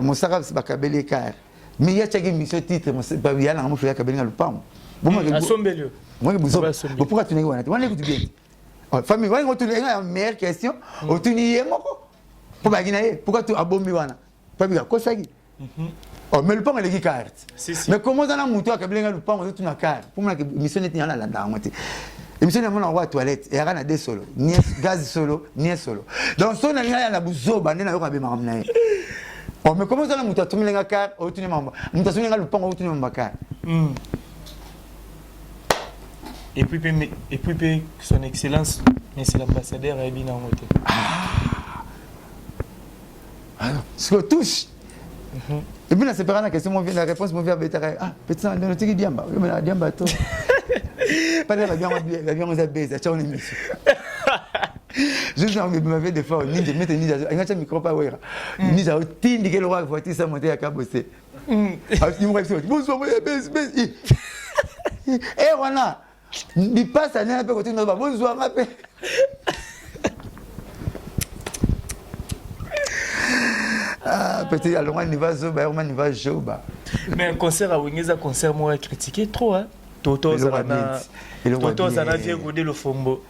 mon sara bakabele car mais il y a chaque émission titre ba ya na mon frère kabeli na lupam bon moi asombelio moi pourquoi tu n'es pas on écoute bien famille on tu la meilleure question on tu n'y est moko pour ba gina pourquoi tu abombi wana pas bien ko saki Oh, mais le pan est carte. Mais comment ça n'a mouton à Kablenga le pan on a carte. Pour moi que mission est dans la moitié. Émission est mon en toilette et rien à des solo, ni gaz solo, ni solo. Donc son ali na buzo bande na yo ka be maramna. Oh mais comment ça n'a mouton tout melenga carte au tu ne mamba. Mouton so le pan au tu ne mamba carte. Et puis son excellence monsieur l'ambassadeur a bien en moto. Ce que touche. Et puis, c'est pas la question, la réponse, mon vieux bétail. Ah, petit, on a dit diamba. On a dit diamba, toi. Pas de la bien, on a baisé, on a mis. Juste, on m'avait des fois, ninja, mettre ninja, il y a un micro pas ouvert. Ninja, tin, dit que le roi voiture, ça monter à cabossé. Ah, il me répond, bonsoir, moi, baisse. Et voilà, il passe à n'importe quoi, continue, bonsoir, ma paix. Ah, peut-être alors on y va zoba, on y va joba. Mais un concert à Wingeza, concert moi critiqué trop hein. Toto Zana vient goder le fombo.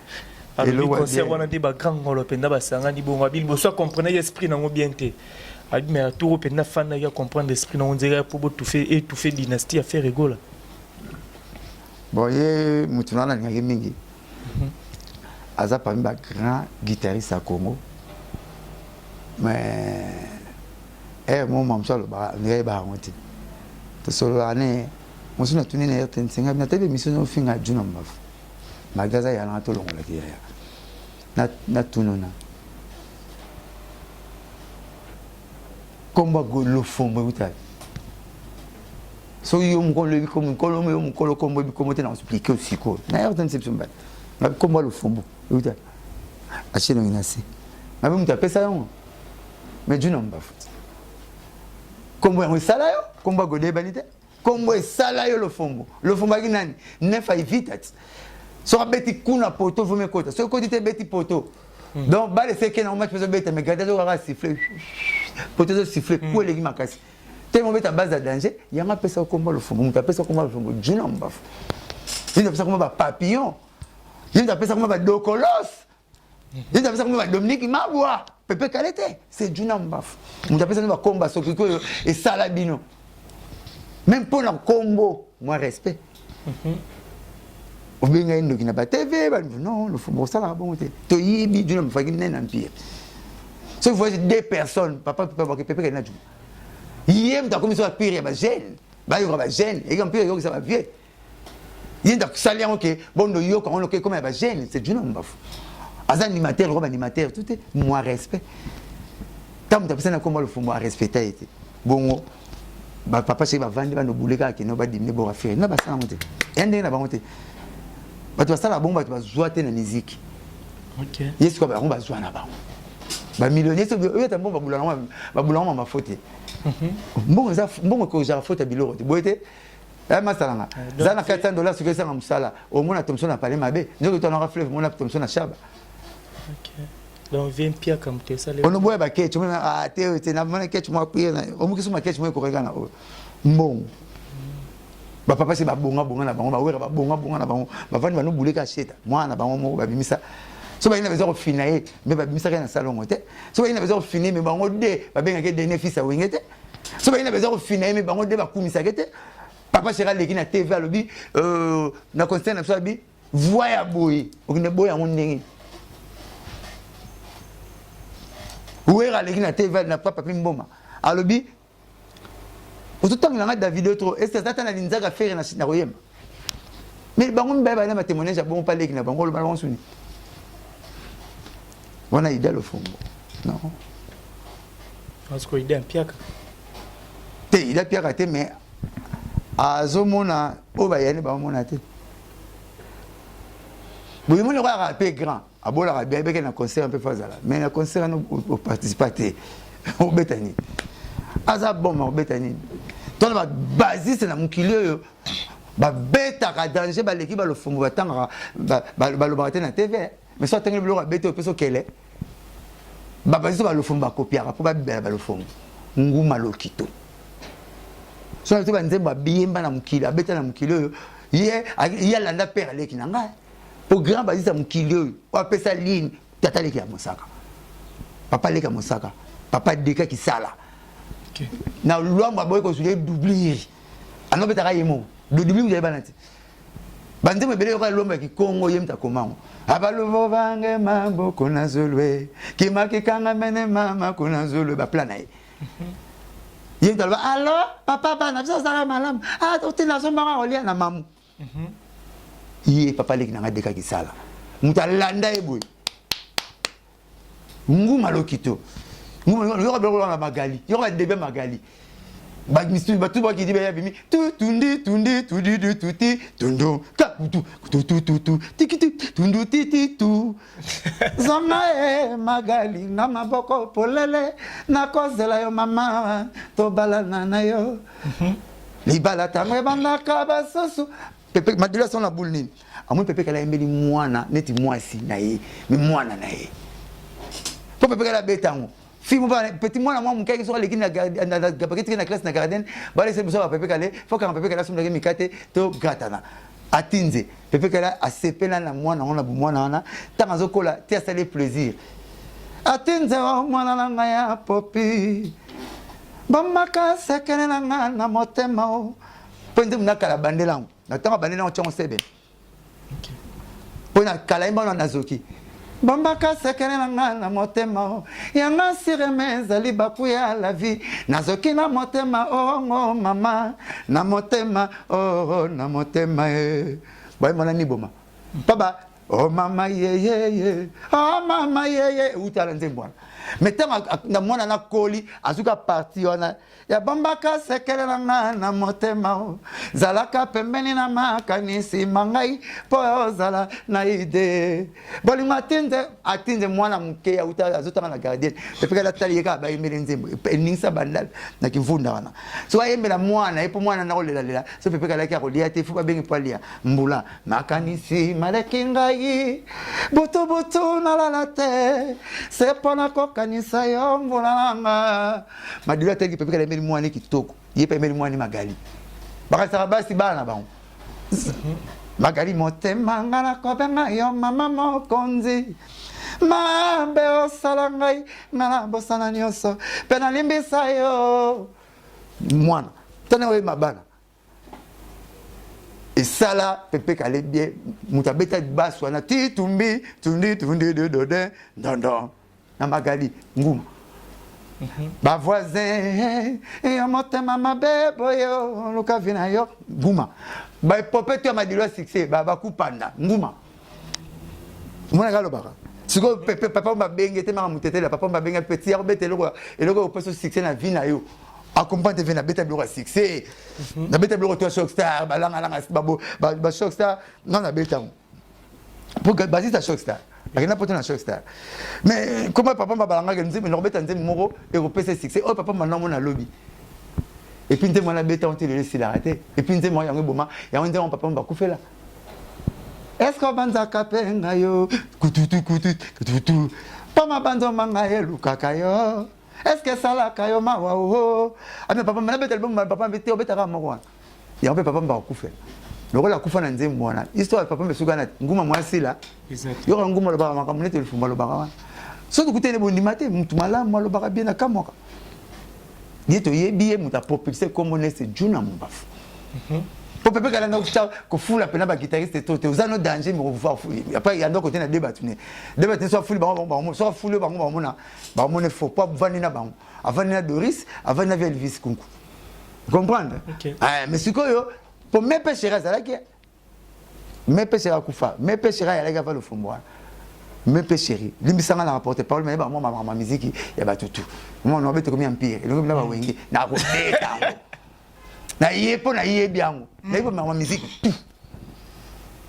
Alors le concert on a dit ba grand ngolo penda ba sanga ni bon habil bo soit comprendre l'esprit na bien té. Adi mais tout penda fan na ya comprendre l'esprit na on dirait pour tout fait dynastie à faire rigola. Bon yé mutuna na ngaki mingi. Aza parmi ba grand guitariste à Congo. Mais mon maman solo ba ngai ba ngoti to solo ane musuna tunine ya tensinga na tebe mission no finga juna mbafu magaza ya na to longola ki ya na tunona komba golo fombo uta so yo mko le ko mko kombo bi komote na expliquer aussi ko na ya tension ba na komba lo fombo uta achino inasi na bi mutapesa yo mais juna mbafu kombo ya sala yo kombo gode banite kombo sala yo le fombo ki nani nefa evitati so beti kuna poto vome kota so ko dite beti poto donc ba le seke na match peso beta mais gada zo ka siffler poto zo siffler ko legi makasi tellement beta base de danger ya ma pesa kombo le fombo muta pesa kombo le fombo juna mbafu ina pesa kombo ba papillon ina pesa kombo ba dokolos ina pesa kombo ba Dominique Mabwa Pepe Kalete, c'est du nambaf. On appelle ça un combat, et salabino. Même pour le combo, moi respect. On vient à qui n'a pas TV, non, le football ça la bonté. Tu y es du nom, faut qu'il n'ait un empire. Si vous voyez deux personnes, papa peut pas voir que Pepe Kalete. Il aime ta commission à pire, il y a gêne. Il y a gêne, et quand pire, ça va bien. Il y a un salaire, ok, bon, le yo, quand on le comme il y a gêne, c'est du nambaf. As animateur, robe animateur, tout est moi respect. Tant que personne comme le faut moi respecter été. Bon, bah papa c'est va vendre nos boulets qui n'ont pas diminué pour faire. Non, bah ça monter. Et on est là, monter. Bah tu vas ça la bombe, tu vas jouer la musique. Ok. Yes quoi, bah on va jouer là-bas. Bah millionnaire, c'est eux t'as bon bah boulant ma faute. Bon ça, bon que j'ai faute à biloro. Tu vois été. Là masalanga. Ça na $400 ce que ça en sala. Au moins la Thomson a parlé ma bé. Nous tu en aura fleuve, mon la Thomson a chaba. Ok. Donc, viens Pierre comme tu es ça. On ne boit pas ketchup, ah, tu n'as pas ketchup, moi, Pierre. On me dit que ma ketchup, moi, corrigana. Bon. Bah, papa, c'est bonga, bonga, bonga, bonga, bonga, bonga, bonga. Bah, va nous bouler cacher. Moi, on a bonga, bah, ça. So, bah, il y a besoin de finir, mais bah, ça rien dans salon, so, il y a besoin de finir, mais bah, on dit, bah, bien, il y a des bénéfices à wingete. So, bah, il y a besoin de finir, mais bah, on dit, bah, comme ça, papa, c'est là, qui a TV à l'objet, na constat, na soabi, voya boy, on ne boy à mon nez. Où est la ligne TV n'a pas papy mboma alobi autant que la vidéo trop est-ce que ça t'a l'inza à faire na royem mais bangon ba na témoignage bon pas les na bangon le ballon suni on a idée le fond non parce que idée piaka te idée piaka te mais azomona obayane ba mona te bon mon le roi peu grand abola bien avec un concert un peu fazala mais un concert on participer au betani aza bon au betani donc la base c'est na mukilio ba beta ka danger ba l'équipe ba le fombo batanga ba le baraté na TV mais soit tenir le beta peso kele ba base ba le fombo copier pour ba le fombo nguma lokito soit tu ba nzemba biemba na mukilio beta na mukilio ye landa père aleki na ngai au grand basiste mukilio on appelle ça ligne tata leki ya mosaka papa leki ya mosaka papa deka ki sala na loi maboy ko soulier doublir ano betaka yemo doublir vous avez banati bande me bele ko lomba ki Congo yemta komango abalovo vange mambo kuna zulwe kimaki kanga mene mama kuna zulwe ba planae yemta ba allo papa bana ça ça malam ah otina so mama olia na mamu ye papa leki na deka ki sala mutalanda eboy nguma lokito nguma yo ba na magali yo ba debe magali ba mistu ba tu ba ki dibe ya bimi tu tundi tuti tundo ka tu tikiti tundu titi tu zama magali na maboko polele na kozela yo mama to balana na yo libala tamwe banda ka basosu pepe madila son la boule nini amwe pepe kala embeli mwana neti mwasi na ye mi mwana na ye po pepe kala betango film petit moi moi mon qui sont les qui na na classe na garden ba laisser besoin pepe kala faut quand pepe kala somme de mikate to gatana atinze pepe kala asepela na mwana ona bu mwana na tanzo kola ti asale plaisir atinze mwana na ngaya popi bamaka sekene na na motema o pende na kala bandela na tanga bandela on tient sebe pona kala imba na zoki bambaka sekene na motema yanga siremeza libapu ya la vie nazoki na motema oh mama na motema oh na motema boy mona ni boma baba oh mama ye oh mama ye utala nzembwana metema na mwana na koli azuka parti ona ya bambaka sekele na motema zalaka pembeni na makanisi mangai po zala na ide bolinga atinde mwana mke ya uta azotanga na gardien pepeka la tali ka ba yemele nzembo eninsa bandal na kivunda wana so ayembela mwana epo mwana na kolela so pepeka la ka kolia te fuba bengi palia mbula makanisi malekingai butu na la te se pona kanisa yo mbulanga madila teki pepe kala meli mwani kitoko yepe meli mwani magali bakasa basi bana bango magali motema ngana kobenga yo mama mokonzi mambe osalangai ngana bosana nyoso pena limbisa yo mwana tana we mabana esala pepe kala bien mutabeta baso na ti tundi de dode ndando na magali nguma ba voisin et motema mabebo yo luka vina yo nguma ba popete madilo succès ba kupanda nguma mona galo baka siko pepe papa mba bengete mama mutetela papa mba benga petit ya betelo eloko poso succès na vina yo accompagne vina betelo succès na betelo to Shockstar ba langa babo ba Shockstar non na betango pour baser ta Shockstar il n'a pas de Shockstar. Mais comment papa m'a balanga que nous mais Norbert Anzem Moro et au PC succès oh papa maintenant mon lobby. Et puis moi la bête on te laisse l'arrêter. Et puis moi yango boma et on dit on papa m'a coufé là. Est-ce qu'on banza kapenga yo kututu Pama banzo manga ye lukaka yo. Est-ce que ça la kayo ma wa ah mais papa m'a bête album papa m'a au betara moro. Et on peut papa m'a coufé. Loko la kufa na nzembo wana histoire papa mesuka na nguma mwasi la yo nguma lo baka makamune telefumba lo baka so tukutele bondimate mtu malamu lo baka bien na kamoka yeto yebiye muta propulser comme nese juna mbafu po pepe kala na kucha ko fula pena ba guitariste tote uzano danger me revoir fou après ya ndoko tena débat so fulu ba so fulu ba mona ba mona faut pas vanina ba avanina Doris avanina Elvis Kunku comprendre mais sikoyo pour mes péchés zalaki mes péchés kufa mes péchés ya la va le fumboa mes péchés limbisanga na rapporter parole mais ba moi ma musique ya ba tutu moi on obete comme empire le ngom na ba wenge na ko beta na yepo na yebiango na yepo ma musique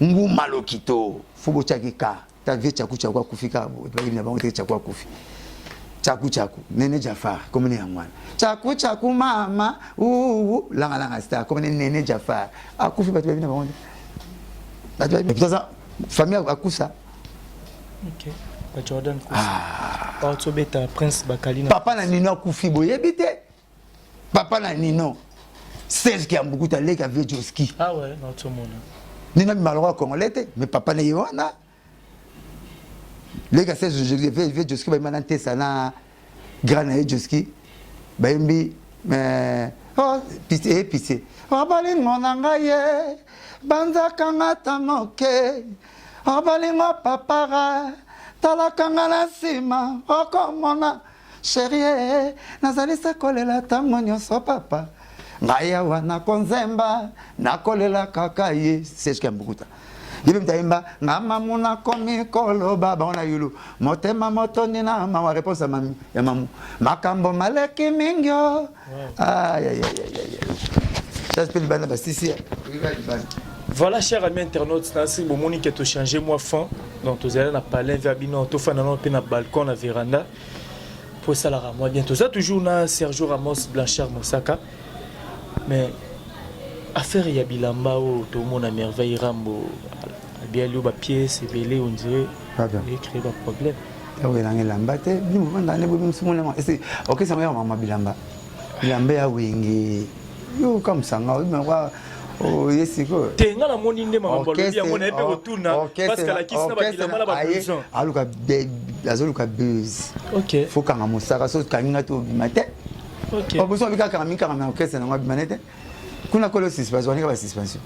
nguma lokito fubo chakika ta vie chakucha kwa kufika ba na ba ngote chakwa kufi chaku nene Jafar comme ne yangwana chaku mama langa star comme nene Jafar akufi batu bina bonde batu bina famille akusa OK ba Jordan kusa to beta prince Bakalina papa na nino akufi boyebite papa na nino Serge qui a beaucoup allé avec Joski ah ouais non tout le monde nino malheureux congolais mais papa na yona les gars c'est je vais Joski ba manante sana grand na Joski ba yembi mais oh pitié oh balingo nanga ye banzaka ngata moke oh balingo papara talaka ngala sima okomona chérie nazali sakolela tango nyonso papa ngai awa nakonzemba nakolela kaka ye seshika mbukuta yibe mtaimba ngama muna komi koloba baona yulu motema motoni na mawa réponse ya mamu makambo maleki mingyo aïe ça se peut le bana basisi. Voilà, chers amis internautes, c'est bon moni qui a tout changé moi fin. Donc vous allez na parler verbino tout fan na pe na balcon na véranda. Pour ça la moi bientôt ça toujours na Sergio Ramos Blanchard Mosaka. Mais affaire ya bilamba o tout le monde a merveille rambo bien lu ba pièce et belé on dirait il crée pas problème. Oui, la bilamba te bi mo ndane bo bi msumona ma c'est OK ça ma mama bilamba. Bilamba ya wingi. Yo comme ça nga mais wa oh yesiko. Te nga na moni nde mama bolo bien mon épée autour na parce que la kisi na ba bilamba na ba prison. Aluka azoluka buzz. OK. Faut kanga mosaka so kanga to bimate. OK. Obuso bika kanga minka na orchestre na bimanete. Kuna kolo suspension on est pas suspension.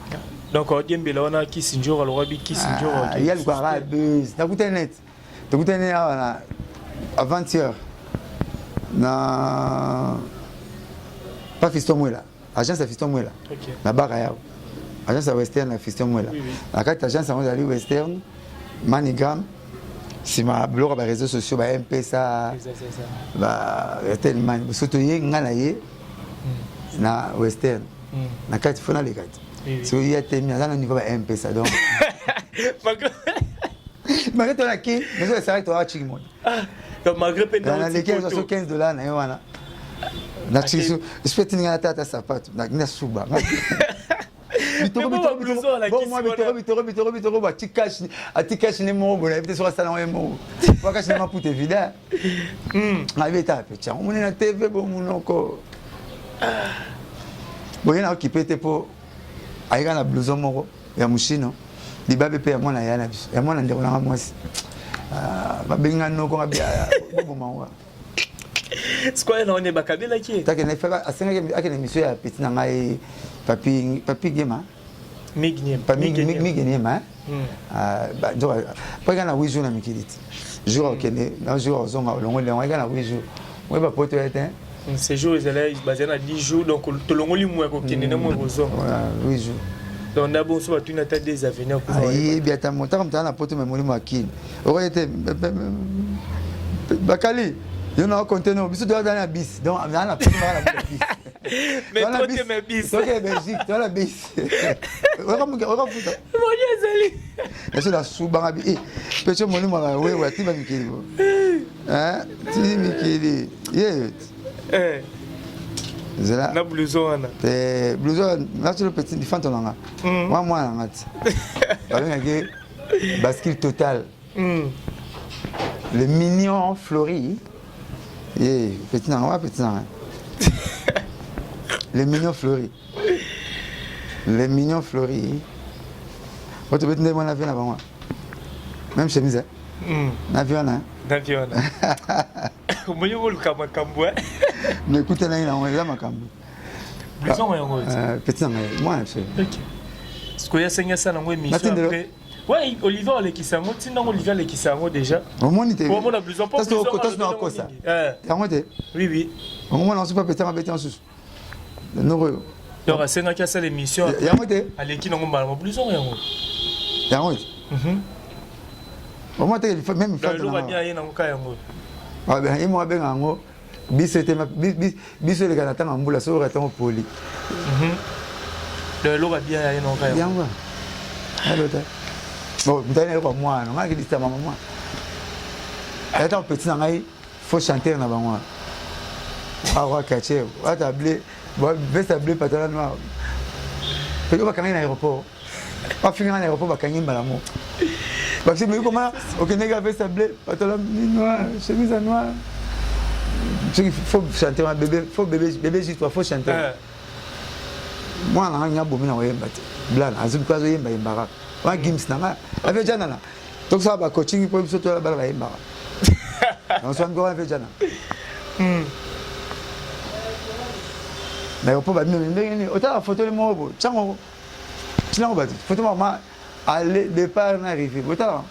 Donc on dit mbela ona kisi njoro alors bi kisi njoro. Il y a le quoi buzz. T'as net. T'as avant-hier na pas Fiston Mwela. Agence Fiston Mwela. OK. Na Baraya. Agence Western Fiston Mwela. La carte agence on a Western Manigram. Si ma blog ba réseaux sociaux ba MP-ça. Ba tellement surtout ngana ye na Western. Na carte fona les cartes. Si il y a terminé dans le niveau ba MP-ça donc. Malgré toi qui, mais ça s'arrête toi à Chigmon. Donc malgré pendant dans les $15 na yoana. Na chisu, espète ni ngata ta sapato, na suba. Bitoro ba tikash, atikash ni mo bona, peut-être sur salon et mo. Wa kash na pute vida. Na beta pecha, on est na TV bo munoko. Boyena occupé te po aika na blouson moko ya mushino. Libabe pe ya mwana yana biso. Ya mwana ndeko na mwasi. Babenga noko ngabia bobo mawa. Square na one bakabela ki. Take na feka asenga akene mission ya petit na ngai papi gema. Mignyema. Ba donc pas kana 8 jours na mikiliti. Jour okene na jour ozonga longo le ngana 8 jours. Moi ba poto était. Ces jours ils allaient basé na 10 jours donc to longo li mo ko kene na mo ozonga. Voilà, 8 jours. Donc on a bon soit une tête des avenirs pour oui bien ta monta comme ta na poto memori makine. Aurait été bakali. Il y a un conteneur, il y a un bis. Donc, il y a un bis. Mais toi, tu es bis. Toi, tu es Belgique, tu as un bis. Regarde, mon Dieu, Zali. Je suis là, sous Barabi. Petit mon numéro, oui, oui, tu vas me quitter. Hein? Tu dis, me quitter. Yeah. Zala. Na blouson, Anna. Blouson, là, tu le petit, il fait ton langue. Moi, là, là. Bascule total. Le mignon fleuri. Petit nan, petit nan. Les mignons fleuris. Les mignons fleuris. Vous te mettez mon avion avant moi. Même chemise. Avion, hein? Avion. Comment vous le cambo? Mais écoutez, là, on est là, ma cambo. Petit nan, moi, je sais. Ok. Ce qu'il y a, c'est ça dans l'émission après. Oui, Olivier Alekisango, tu n'as Olivier Alekisango déjà. Au moins, il était. Au moins, on a besoin pas de ça. Oui, oui. Au moins, on ne sait pas péter ma bête en sous. Donc, c'est dans quelle l'émission. Il y a un côté. Aleki n'a pas plus ou rien. Il y a un côté. Au moins, il faut même faire. Il y a un cas. Ah, ben, il m'a bien en haut. Bis le Canada en boule, ça aurait été en poli. Le lot va bien aller dans le cas. Bien, alors, bon, vous avez moi, non, qui dit ça, maman. Elle est un petit nangai, il faut chanter dans moi. Ah, ouais, caché, ouais, t'as blé, bon, veste à blé, pantalon noir. Tu vas quand même à l'aéroport. Pas finir à l'aéroport, va gagner malamo. Parce que, mais comment, ok, nègre veste à blé, pantalon noir, chemise noire. Il faut chanter, bébé, faut bébé, juste, faut chanter. Moi, on a un bon moment, blanc, azul, quoi, il y a un barak. Wa gims nanga avec jana donc ça va coaching pour surtout la balle va imba on s'en go avec jana Mais on peut pas me autant la photo le mot tiens tu n'as pas photo maman aller départ n'arriver autant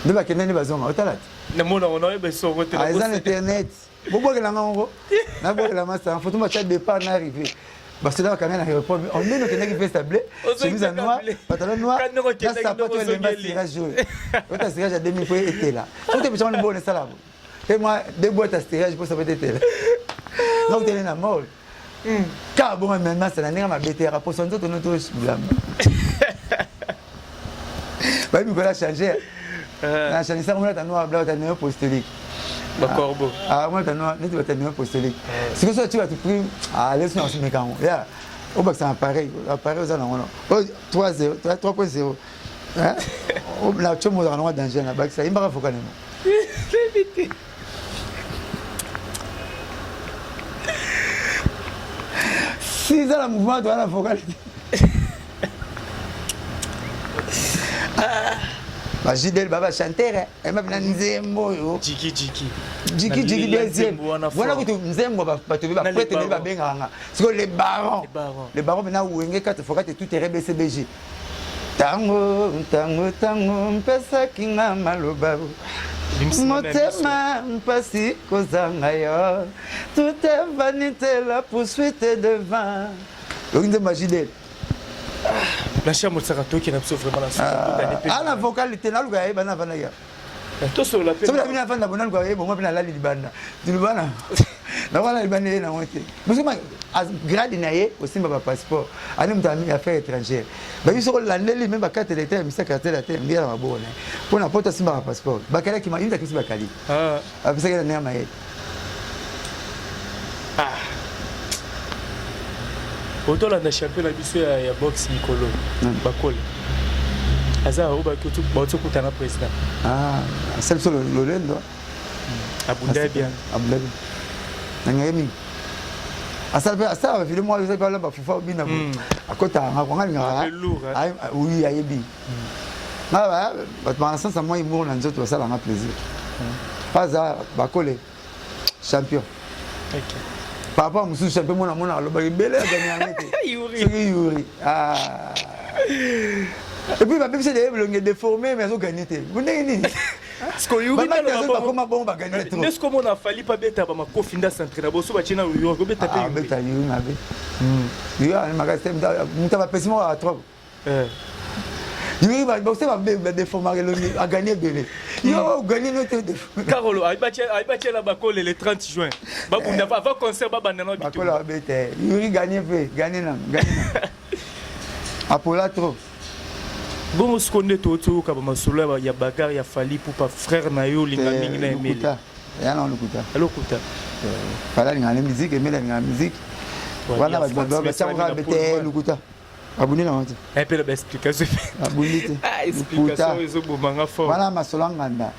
de ba kenene bazonga autant là na mona on a besoin de ah ils ont internet bobo que la mango na bobo la massa photo ma départ n'arriver parce que là quand même aéroport on est notre qui fait stable chemise en noir pantalon noir là ça pas toi les masses jouer autant c'est à 2000 pour était là tout est besoin de bonne ça là et moi deux boîtes à stirage pour ça peut être là donc tu es na mort car bon maintenant c'est la nègre ma bête rapport son tout notre blâme bah il va changer na changer ça on a noir blanc t'as apostolique Corbeau. Ah moi t'as noir tu vas t'as apostolique c'est que ça tu vas te prendre ah laisse nous se mettre en ya au bac c'est appareil aux allons 3-0 3.0 hein la tu me dans danger na bac ça il m'a faut quand même si ça la mouvement doit la focale bah Gidel baba chanteur elle m'a bien nzembo yo Jiki deuxième voilà que nzembo ba to ba prêtre ba benganga c'est les barons maintenant wenge quand faut que tout est RBCBG tango mpesa kinga maloba motema mpasi kozanga yo tout est vanité la poursuite devant donc Gidel la chambre sarato qui n'a pas vraiment la société ah la vocalité na luga yeba na vana ya to so la pe so la bina vana bona luga yeba mo bina la libana dilibana na wala libana na wote parce que as grade na ye aussi ba passeport ani mtami affaires étrangères ba biso ko landeli même ba carte d'état mi carte d'état ndia na mabona pour na porte simba passeport ba kala ki ma inda kisi ba kali ah parce que na ma ye autant la championnat biso ya boxe Nicolo Bakole aza au bakutu bato kutana président ah celle sur le lendo abunda bien ngayemi asa vile moi je parle ba fufa bina akota ngakanga ngara oui ayebi ba ba sens moi imo na nzoto ça la plaisir pas Bakole champion OK papa musu champion mona lo ba bele gagner Yuri ah et puis ma c'est des longues déformés mais ils ont gagné vous n'avez ce que Yuri pas comment bon va gagner trop est-ce que mon a fallu pas beta ba makofinda centre na boso ba china Yuri go beta pe beta Yuri mabe Yuri a magasin muta ba pesimo à 3 Yuri va bosser va déformer le a gagné belé yo gagner notre Carolo ay ba la Bakole le 30 juin ba bunda va concert ba banana bitu Bakole beta Yuri gagner na Apola trop bon ce qu'on est tout ka ba masolo ya bagarre ya fali pour pas frère na yo linga mingi na emeli ya na lokuta fala linga na musique emeli linga musique wana ba chamra beta lokuta abuni na wati un peu la explication abuni explication ezo bomanga fort wana masolanganda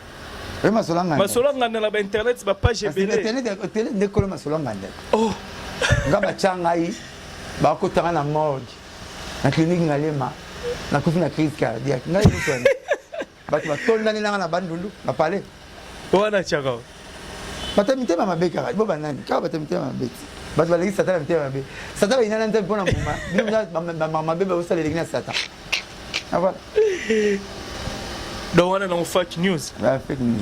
masolanganda na ba internet ba page ebele internet ne kolo masolanganda oh ngaba changai ba ko tanga na morgue na clinique ngalema na kufi na crise cardiaque ngai mutwana batu batonda ni na bandundu na pale wana chaka batamite mama beka bo banani ka batamite mama beti batu baleki sata mite mama be sata ina nante pona muma bino mama beba usale lekina sata ava donc wana na fake news fake news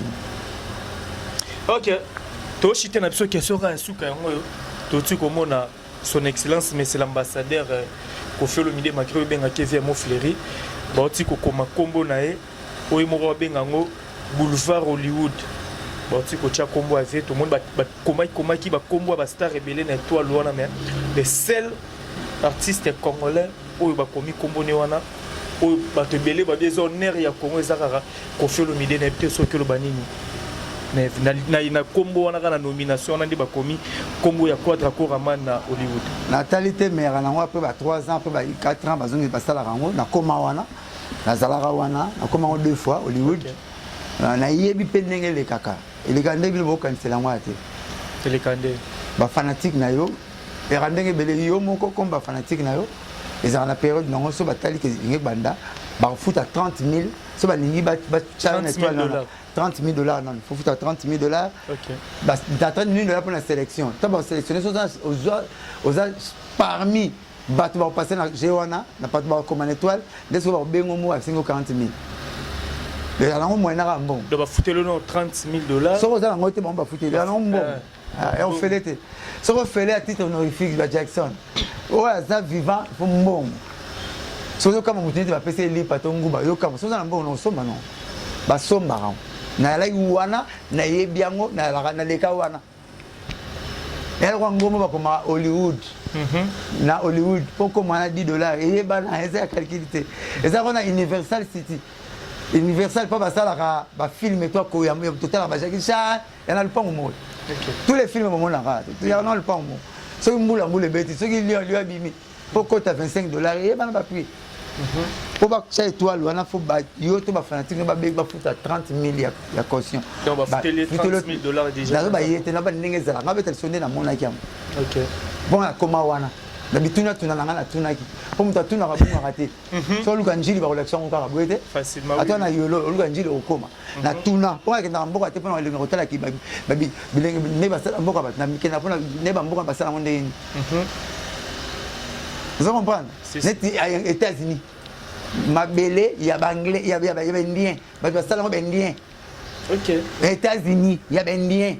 OK to chite na biso question ka suka yango to tu komona son excellence monsieur l'ambassadeur Kofi Olomide Macron benga Kevin Mofleri ba ti ko koma kombo na e oyi moko benga ngo boulevard Hollywood ba ti ko tia kombo ave to monde ba koma ki ba kombo ba star rebelle na étoile wana mais les seuls artistes congolais oyi ba komi kombo ne wana oyi ba te belé ba des honneurs ya Congo ezakara Kofi Olomide na peut so que le banini mais na kombo wana kana nomination na ndi ba komi kombo ya Quadra Koraman na Hollywood natalité mère na après ba 3 ans après ba 4 ans bazongi ba sala rango na koma wana na zalaka wana na koma 2 fois Hollywood na yebi pendenge le kaka ele kande bi bo kansela ngwate ele kande ba fanatique na yo e randenge bele yo moko comme ba fanatique na yo ezana période nango so batali ke nge banda bafout à 30 000 so balingi batya une étoile non 30 000 $, non, il faut foutre à 30 000 $. Ok. Bah, t'as 30 000 $ pour la sélection. Tu vas sélectionner aux parmi tu vas passer dans Géwana, n'a pas de comme une étoile, dès que tu vas bien au moins 40 000. Mais alors, on moyen bon. Donc, va foutre le nom 30 000 $. Ça, on va foutre, on va foutre. Alors, bon. Et on fait l'été. Ça, on fait à titre honorifique de Jackson. Ouais, ça vivant, il faut bon. Si on a comme tu vas passer les patons, si on a un bon, on somme, non. Bah, somme, na la wana na yebiango na la na leka wana elle kwa ngomo ba koma Hollywood na Hollywood pour komana $10 et bana eza calculité eza kona Universal City Universal pas basala ba film toi ko ya total ba Jackie Chan yana le pango mo tous les films mo na ra il y a le pango ce qui moula moule beti ce qui lui abimi pour cote à $25 et bana ba prix pour que chaque étoile, on a fait des fanatiques, on a fait 30 000 la caution. Donc, on va foutre les 30 000 $ déjà. On va sélectionner dans mon acam. Ok. Bon, comment on a d'habitude, on a un tunaki. Comme tu as tout raté. Soit le ganjili va relaxer encore à boire. Facilement. Attends, on a yolo, le ganjili au coma. Na tuna. Pour que dans beaucoup de temps, on a le hôtel qui babi, neba ça beaucoup à na mikena pour neba beaucoup à passer à mon dé. Vous comprenez? C'est les États-Unis. Ma belle, il y a Anglais, il y a Indien. Mais tu vas ça là, Indien. Ok. Les États-Unis, il y a Indien.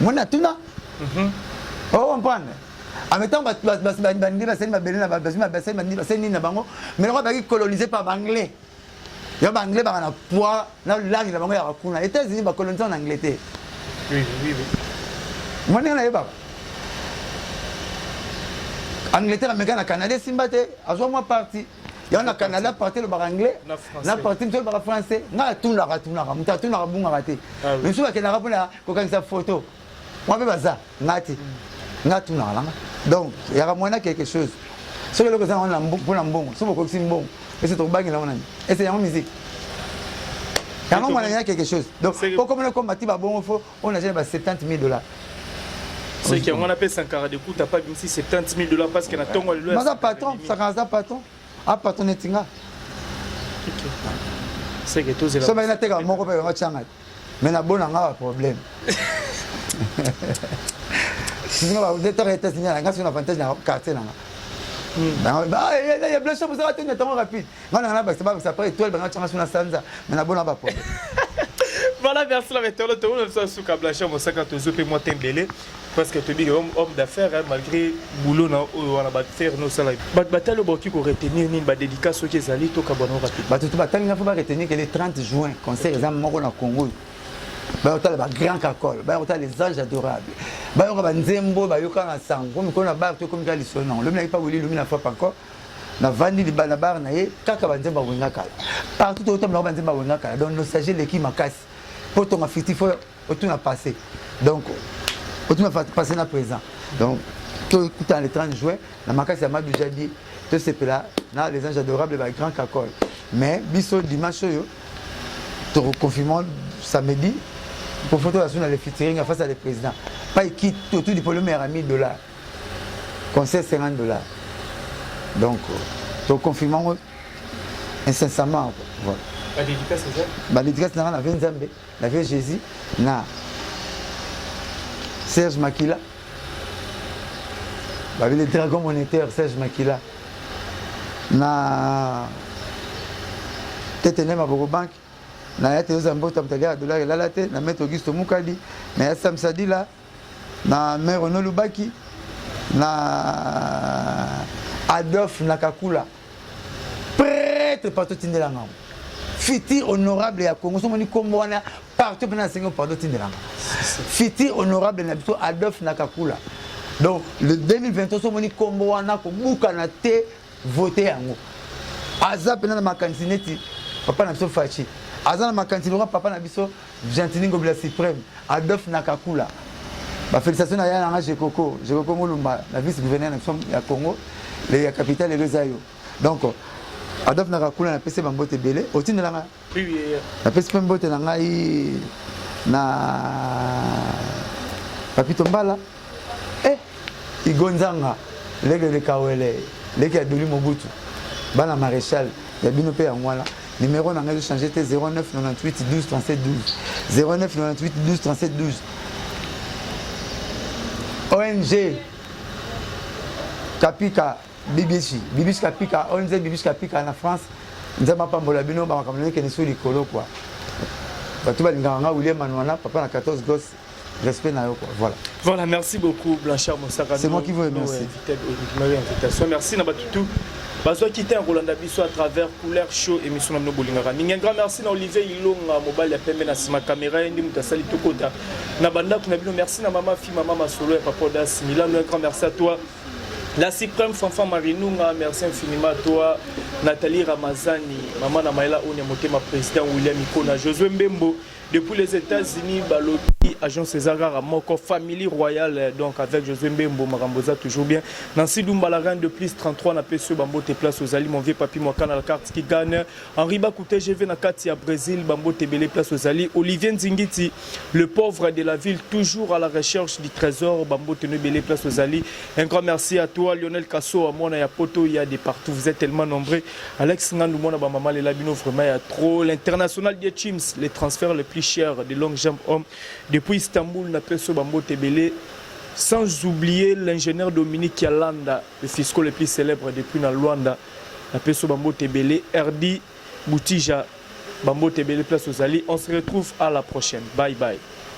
Mon a tout là. Vous comprenez? En même temps, ma mais on va coloniser par Anglais. Il y a Anglais par un poids, dans la langue, il y a les États-Unis va coloniser en Angleterre. Oui. Moi, je n'ai pas. Angleterre, Américain, Canada, Simbate, à ce moment parti. Il y a un Canada parti le bar anglais, la partie le bar français. Na tout la bon raté. Mais souvent que la rapona quand ça photo. Moi be baza, ngati. Ngatu na la. Donc, il y a moyen quelque chose. Ce que le gens on a pour l'ambon, c'est beaucoup bon. Et c'est trop bague là on a. Et c'est en musique. Il y a moyen quelque chose. Donc, pour comme le combattre bon on a déjà 70 000 $. C'est qu'on appelle ça un carré de coup, t'as pas même si 70 000 $ parce qu'il y a ton mais ça patron, ça rasa patron. Ah patron netinga. C'est que tous c'est là. Ça va na teka moko pe nga changa. Mais na bona nga problème. Si nga vous êtes arrêté signer nga sur un avantage dans quartier là. Bah il y a blanche pour ça tenir temps rapide. Nga na ba ça pas étoile nga changa sur na sanza. Mais na bona ba problème. Voilà, merci la météo. Tout le monde est sous Kablacha, mon 50 euros, et moi, t'embellé. Parce que tu es homme d'affaires, malgré le boulot, on a faire nos salaires. Bataille, le qui pour retenir une dédicace qui est allée, tout Kabano rapide. Tout bataille, il ne faut pas retenir que le 30 juin, conseil des amis au Congo. Il y a grand cacol, il y a les anges adorables. Il y a Nzembo, il y a sang, comme on a barre, comme il y a le sonon. Le n'a pas voulu illuminer la fois encore. Na vandi li bana bar na ye kaka banzemba wenga kala. Partout autant na banzemba wenga kala. Donc nostalgie l'équipe makasi. Pour ton affectif, tout a passé. Donc, tout a passé dans le présent. Donc, tout le 30 juin, la marque m'a déjà dit, tout ce là, les anges adorables, les grands cacol. Mais, biso dimanche, tu reconfirmes samedi, pour photo dans le featuring face à le président. Pas qui tout du problème à $1000. Conseil $50. Donc, tu reconfirmes incessamment. Voilà. La dédicace, c'est ça? La dédicace, c'est la Nzambe, la vie Jésus, na Serge Makila, le dragon monétaire Serge Makila, na Tetenem Abobank, na Yate Zambo Tamtalia $, la Late, na Maître Auguste Moukadi, na Yassam Sadila, na Mère Renaud Lubaki, na Adolphe Nakakula, prêtre partout Tindelangam. Fiti honorable ya Congo, somoni Komboana partout pendant 5 ans pardon Tindelanga. Fiti honorable na biso Adolphe Nakakula. Donc le 2023 somoni Komboana ko bukana te voter yango. Aza pena na makantineti papa na biso Fachi. Aza na makantineti papa na biso Gentini Ngobila Suprême Adolphe Nakakula. Ba félicitations à Yana Jekoko, Jekoko Mulumba, la vice-gouverneur ya Congo, la capitale de Zayo. Donc Adolphe Nakakula na pese bambote belé otinde langa oui na pese bambote na ngai na Papito Mbala Igonzanga lege de Kawele lege ya Doli Mobutu bana maréchal ya bino pe yango wana numéro na ngai changer te 09 98 12 37 12 09 98 12 37 12 ONG Kapika BBC Kapika ONG BBC Kapika na France nzama pambola bino ba makambo ke ne so likolo quoi bato balinganga William Manwana papa na 14 gosses respect na yo quoi voilà merci beaucoup Blanchard Moussaka c'est moi qui vous remercie merci na batutu bazo quitter en Rolanda biso à travers couleur show émission na bolingaka ninga grand merci na Olivier Ilonga mobile ya pembe na sima caméra ndi mutasali tokota na banda kuna bino merci na mama fi mama masolo ya papa das Milan un grand merci à toi la suprême Fanfan Marinunga, merci infiniment à toi, Nathalie Ramazani, maman Namaela Onyamotema, président William Ikona, Josué Mbembo, depuis les États-Unis, Balobi, agent César Ramoko, famille royale, donc avec Josué Mbembo, Maramboza, toujours bien. Nancy Doumbalaran de plus 33, n'a pas su Bambo te place aux Ali, mon vieux papi, moi, la carte qui gagne. Henri Bakouté, je vais na Katia, Brésil, Bambo Tebele, place aux Ali. Olivier Nzingiti, le pauvre de la ville, toujours à la recherche du trésor, Bambo Tenebele, place aux Ali. Un grand merci à toi, Lionel Kasso, à moi, il y a Poto, il y a des partout, vous êtes tellement nombreux. Alex Ngandou, moi, maman, les labino, vraiment, il y a trop. L'international des Chims, les transferts les plus chers des longues jambes hommes. Depuis Istanbul, n'a pas ce Bambo Tebele. Sans oublier l'ingénieur Dominique Yalanda, le fiscal le plus célèbre depuis na Luanda. N'a pas ce Bambo Tebele. Erdi Boutija, Bambo Tebele, place aux Ali. On se retrouve à la prochaine. Bye bye.